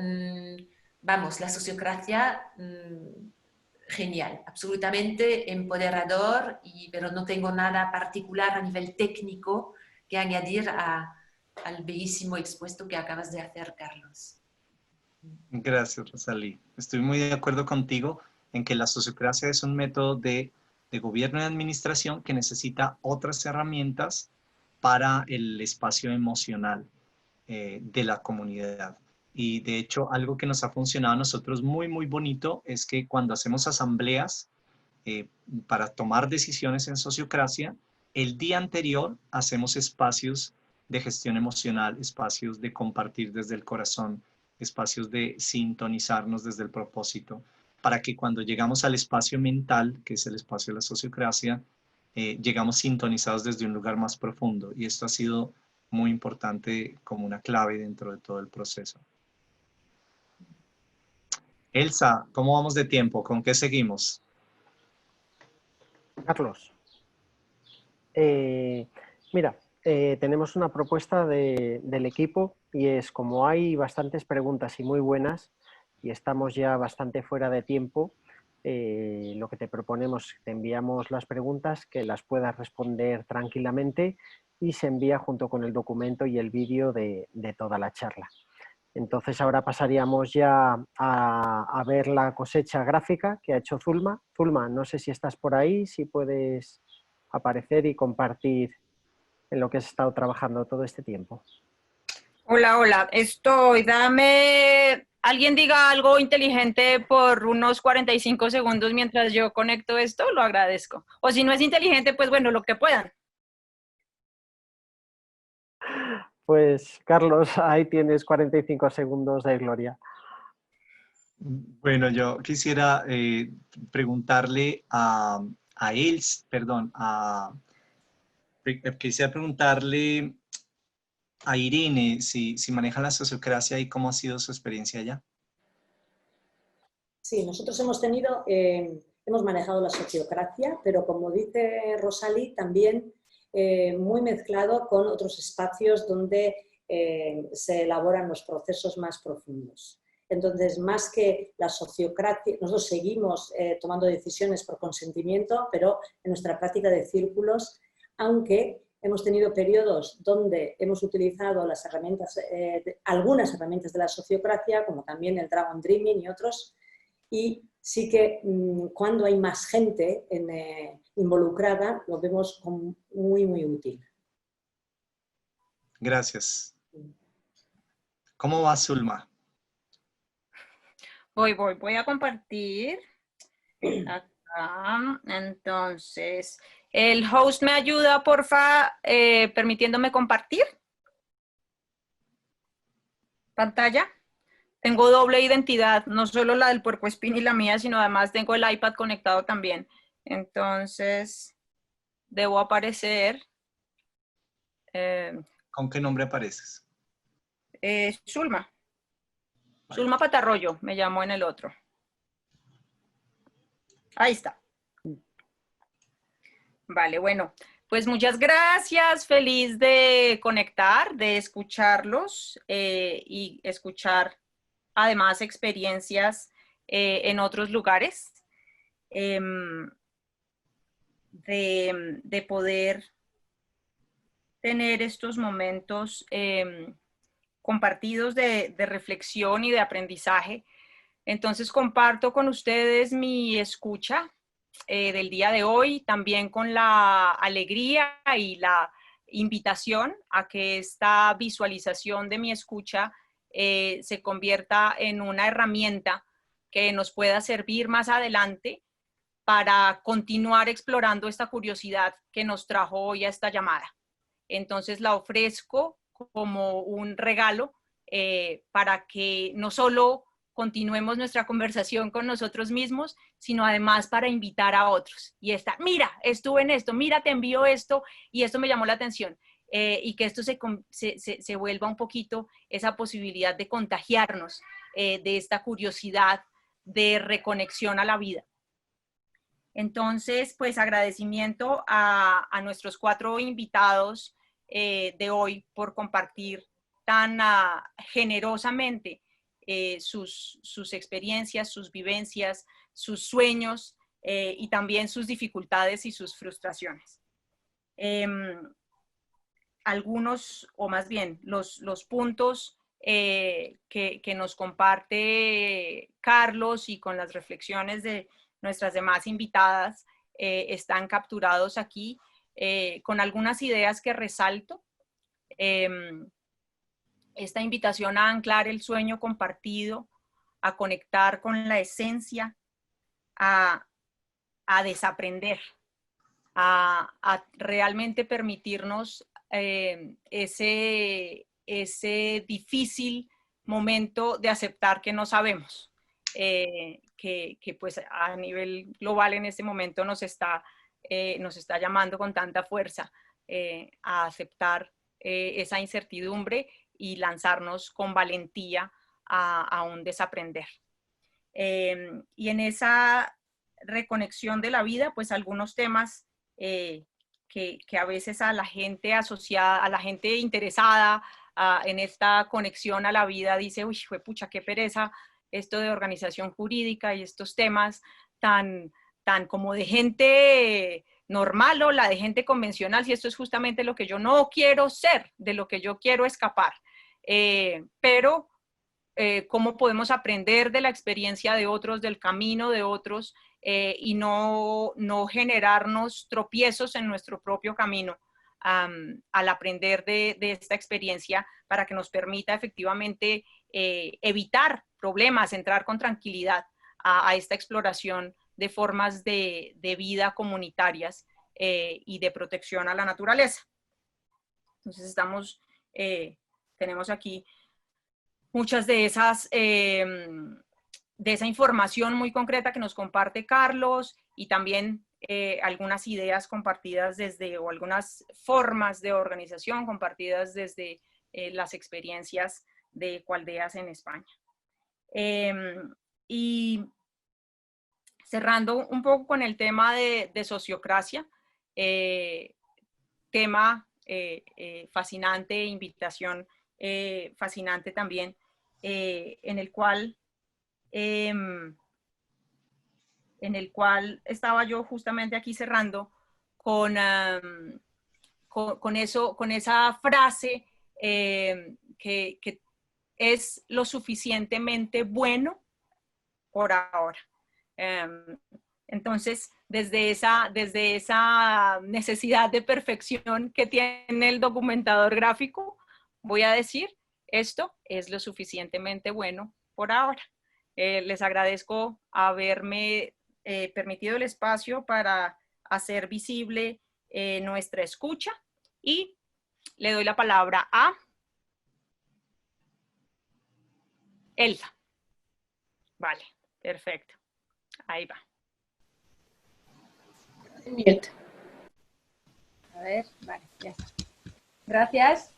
vamos, la sociocracia... genial, absolutamente empoderador, pero no tengo nada particular a nivel técnico que añadir al bellísimo expuesto que acabas de hacer, Carlos. Gracias, Rosalí. Estoy muy de acuerdo contigo en que la sociocracia es un método de gobierno y administración que necesita otras herramientas para el espacio emocional de la comunidad. Y de hecho, algo que nos ha funcionado a nosotros muy, muy bonito es que cuando hacemos asambleas para tomar decisiones en sociocracia, el día anterior hacemos espacios de gestión emocional, espacios de compartir desde el corazón, espacios de sintonizarnos desde el propósito, para que cuando llegamos al espacio mental, que es el espacio de la sociocracia, llegamos sintonizados desde un lugar más profundo. Y esto ha sido muy importante como una clave dentro de todo el proceso. Elsa, ¿cómo vamos de tiempo? ¿Con qué seguimos? Carlos, mira, tenemos una propuesta del equipo y es, como hay bastantes preguntas y muy buenas y estamos ya bastante fuera de tiempo, lo que te proponemos, te enviamos las preguntas, que las puedas responder tranquilamente y se envía junto con el documento y el vídeo de toda la charla. Entonces ahora pasaríamos ya a ver la cosecha gráfica que ha hecho Zulma. Zulma, no sé si estás por ahí, si puedes aparecer y compartir en lo que has estado trabajando todo este tiempo. Hola, hola, alguien diga algo inteligente por unos 45 segundos mientras yo conecto esto, lo agradezco. O si no es inteligente, pues bueno, lo que puedan. Pues Carlos, ahí tienes 45 segundos de gloria. Bueno, yo quisiera preguntarle quisiera preguntarle a Irene si maneja la sociocracia y cómo ha sido su experiencia allá. Sí, nosotros hemos manejado la sociocracia, pero como dice Rosalí, también muy mezclado con otros espacios donde se elaboran los procesos más profundos. Entonces, más que la sociocracia, nosotros seguimos tomando decisiones por consentimiento, pero en nuestra práctica de círculos, aunque hemos tenido periodos donde hemos utilizado las herramientas, algunas herramientas de la sociocracia, como también el Dragon Dreaming y otros, y sí que cuando hay más gente involucrada, lo vemos como muy, muy útil. Gracias. ¿Cómo va, Zulma? Voy a compartir acá. Entonces, el host me ayuda, porfa, permitiéndome compartir pantalla. Tengo doble identidad, no solo la del puercoespín y la mía, sino además tengo el iPad conectado también. Entonces, debo aparecer. ¿Con qué nombre apareces? Zulma. Vale. Zulma Patarroyo, me llamó en el otro. Ahí está. Vale, bueno, pues muchas gracias, feliz de conectar, de escucharlos y escuchar además experiencias en otros lugares, de poder tener estos momentos compartidos de reflexión y de aprendizaje. Entonces comparto con ustedes mi escucha del día de hoy, también con la alegría y la invitación a que esta visualización de mi escucha se convierta en una herramienta que nos pueda servir más adelante para continuar explorando esta curiosidad que nos trajo hoy a esta llamada. Entonces la ofrezco como un regalo para que no solo continuemos nuestra conversación con nosotros mismos, sino además para invitar a otros. Y está, mira, estuve en esto, mira, te envío esto y esto me llamó la atención. Y que esto se vuelva un poquito esa posibilidad de contagiarnos de esta curiosidad de reconexión a la vida. Entonces, pues agradecimiento a nuestros 4 invitados de hoy por compartir tan generosamente sus experiencias, sus vivencias, sus sueños y también sus dificultades y sus frustraciones. Algunos, o más bien, los puntos que nos comparte Carlos y con las reflexiones de nuestras demás invitadas están capturados aquí con algunas ideas que resalto. Esta invitación a anclar el sueño compartido, a conectar con la esencia, a desaprender, a realmente permitirnos ese difícil momento de aceptar que no sabemos, que pues a nivel global en este momento nos está llamando con tanta fuerza a aceptar esa incertidumbre y lanzarnos con valentía a un desaprender. Y en esa reconexión de la vida, pues algunos temas que a veces a la gente asociada, a la gente interesada en esta conexión a la vida dice, uy, pucha, qué pereza esto de organización jurídica y estos temas tan como de gente normal o la de gente convencional, si esto es justamente lo que yo no quiero ser, de lo que yo quiero escapar. Pero cómo podemos aprender de la experiencia de otros, del camino de otros, y no generarnos tropiezos en nuestro propio camino al aprender de esta experiencia para que nos permita efectivamente evitar problemas, entrar con tranquilidad a esta exploración de formas de vida comunitarias y de protección a la naturaleza. Entonces tenemos aquí muchas de esa información muy concreta que nos comparte Carlos y también algunas ideas compartidas o algunas formas de organización compartidas desde las experiencias de Ecualdeas en España. Y cerrando un poco con el tema de sociocracia, tema fascinante, invitación fascinante también, en el cual estaba yo justamente aquí cerrando con esa frase que es lo suficientemente bueno por ahora. Entonces, desde esa necesidad de perfección que tiene el documentador gráfico, voy a decir, esto es lo suficientemente bueno por ahora. Les agradezco haberme permitido el espacio para hacer visible nuestra escucha y le doy la palabra a Elsa. Vale, perfecto. Ahí va. A ver, vale, ya está. Gracias.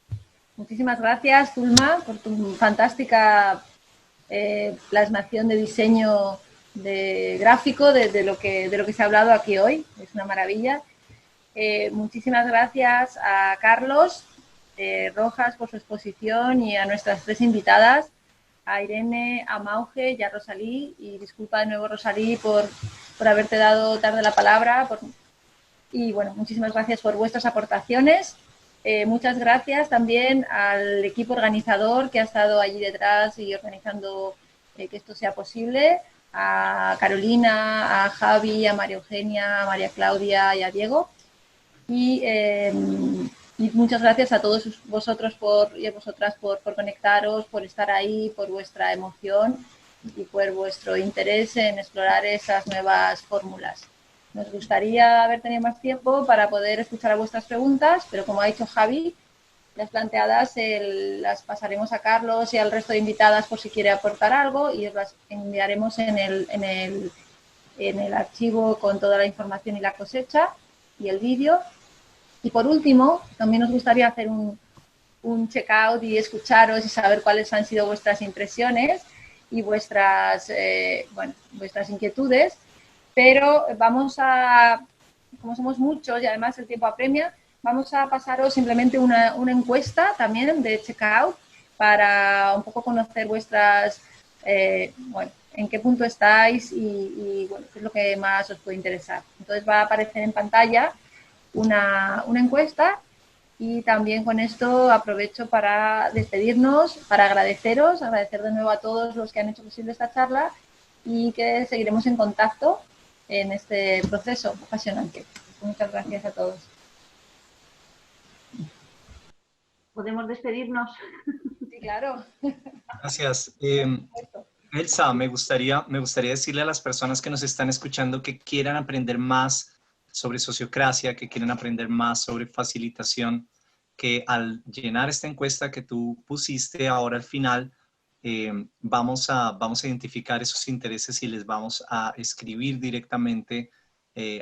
Muchísimas gracias, Zulma, por tu fantástica plasmación de diseño de gráfico de lo que se ha hablado aquí hoy. Es una maravilla. Muchísimas gracias a Carlos Rojas por su exposición y a nuestras tres invitadas, a Irene, a Mauge y a Rosalí. Y disculpa de nuevo, Rosalí, por haberte dado tarde la palabra. Y bueno, muchísimas gracias por vuestras aportaciones. Muchas gracias también al equipo organizador que ha estado allí detrás y organizando que esto sea posible, a Carolina, a Javi, a María Eugenia, a María Claudia y a Diego. Y muchas gracias a todos vosotros y a vosotras por conectaros, por estar ahí, por vuestra emoción y por vuestro interés en explorar esas nuevas fórmulas. Nos gustaría haber tenido más tiempo para poder escuchar a vuestras preguntas, pero como ha dicho Javi, las planteadas las pasaremos a Carlos y al resto de invitadas por si quiere aportar algo y os las enviaremos en el archivo con toda la información y la cosecha y el vídeo. Y por último, también nos gustaría hacer un check-out y escucharos y saber cuáles han sido vuestras impresiones y vuestras inquietudes. Pero como somos muchos y además el tiempo apremia, vamos a pasaros simplemente una encuesta también de checkout para un poco conocer vuestras, en qué punto estáis y qué es lo que más os puede interesar. Entonces va a aparecer en pantalla una encuesta y también con esto aprovecho para despedirnos, para agradecer de nuevo a todos los que han hecho posible esta charla y que seguiremos en contacto en este proceso apasionante. Muchas gracias a todos. ¿Podemos despedirnos? Sí, claro. Gracias. Elsa, me gustaría decirle a las personas que nos están escuchando que quieran aprender más sobre sociocracia, que quieran aprender más sobre facilitación, que al llenar esta encuesta que tú pusiste ahora al final, vamos a identificar esos intereses y les vamos a escribir directamente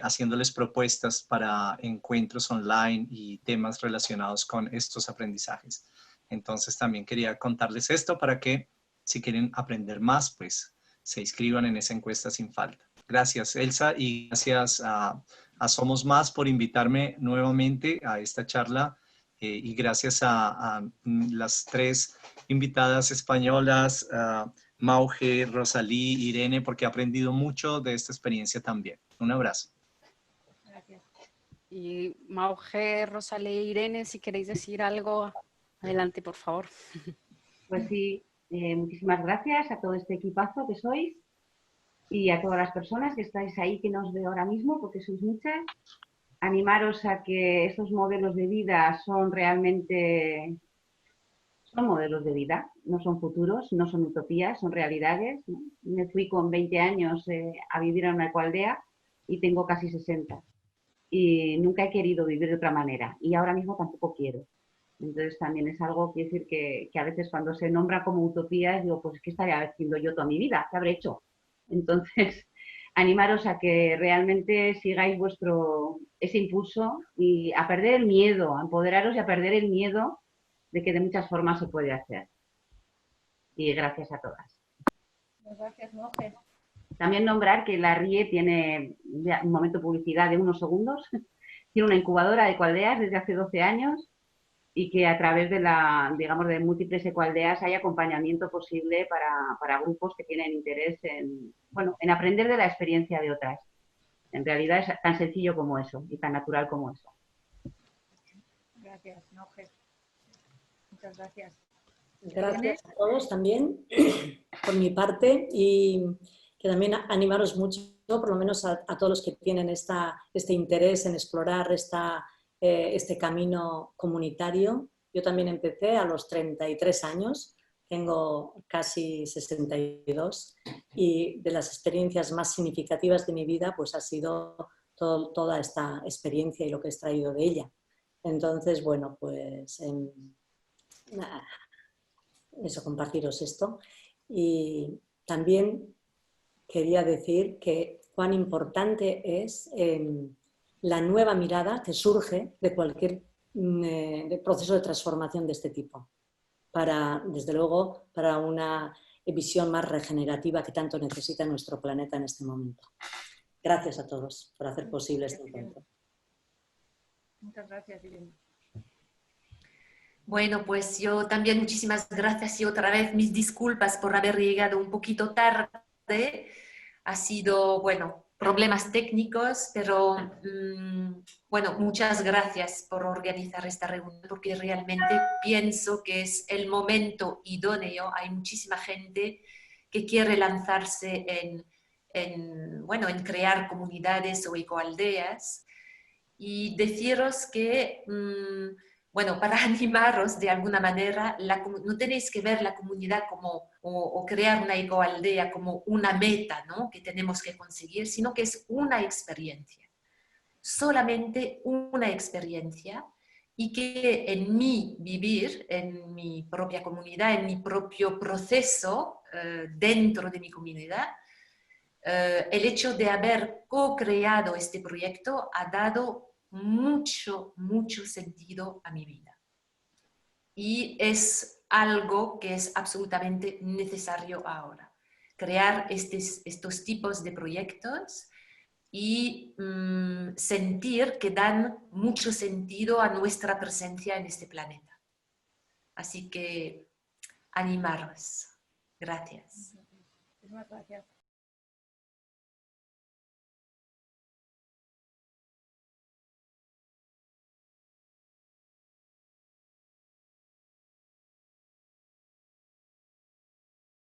haciéndoles propuestas para encuentros online y temas relacionados con estos aprendizajes. Entonces también quería contarles esto para que si quieren aprender más, pues se inscriban en esa encuesta sin falta. Gracias, Elsa, y gracias a Somos Más por invitarme nuevamente a esta charla. Y gracias a las tres invitadas españolas, Mauge, Rosalí, Irene, porque he aprendido mucho de esta experiencia también. Un abrazo. Gracias. Y Mauge, Rosalí, Irene, si queréis decir algo, adelante, por favor. Pues sí, muchísimas gracias a todo este equipazo que sois y a todas las personas que estáis ahí, que no os veo ahora mismo, porque sois muchas. Animaros a que estos modelos de vida son realmente modelos de vida, no son futuros, no son utopías, son realidades, ¿no? Me fui con 20 años a vivir en una ecoaldea y tengo casi 60. Y nunca he querido vivir de otra manera y ahora mismo tampoco quiero. Entonces también es algo, quiero decir, que a veces cuando se nombra como utopías digo, pues ¿qué estaría haciendo yo toda mi vida? ¿Qué habré hecho? Entonces, animaros a que realmente sigáis ese impulso y a perder el miedo, a empoderaros y a perder el miedo de que de muchas formas se puede hacer. Y gracias a todas. Gracias, Mauge. También nombrar que la RIE tiene un momento de publicidad de unos segundos. Tiene una incubadora de ecoaldeas desde hace 12 años y que a través de de múltiples ecoaldeas hay acompañamiento posible para grupos que tienen interés en aprender de la experiencia de otras. En realidad es tan sencillo como eso y tan natural como eso. Gracias, Mauge. Muchas gracias. Gracias a todos también por mi parte y que también animaros mucho, por lo menos a todos los que tienen este interés en explorar este camino comunitario. Yo también empecé a los 33 años tengo casi 62 y de las experiencias más significativas de mi vida pues ha sido toda esta experiencia y lo que he extraído de ella. Entonces, bueno, pues eso, compartiros esto. Y también quería decir que cuán importante es la nueva mirada que surge de cualquier proceso de transformación de este tipo, desde luego, para una visión más regenerativa que tanto necesita nuestro planeta en este momento. Gracias a todos por hacer posible este encuentro. Muchas gracias, Irene. Bueno, pues yo también muchísimas gracias y otra vez mis disculpas por haber llegado un poquito tarde. Ha sido, bueno, problemas técnicos, pero bueno, muchas gracias por organizar esta reunión porque realmente pienso que es el momento idóneo. Hay muchísima gente que quiere lanzarse bueno, en crear comunidades o ecoaldeas y deciros que bueno, para animaros de alguna manera, no tenéis que ver la comunidad como, o crear una ecoaldea como una meta, ¿no?, que tenemos que conseguir, sino que es una experiencia, solamente una experiencia, y que en mi vivir, en mi propia comunidad, en mi propio proceso dentro de mi comunidad, el hecho de haber co-creado este proyecto ha dado mucho sentido a mi vida. Y es algo que es absolutamente necesario ahora. Crear estos tipos de proyectos y sentir que dan mucho sentido a nuestra presencia en este planeta. Así que animaros. Gracias. Muchas gracias.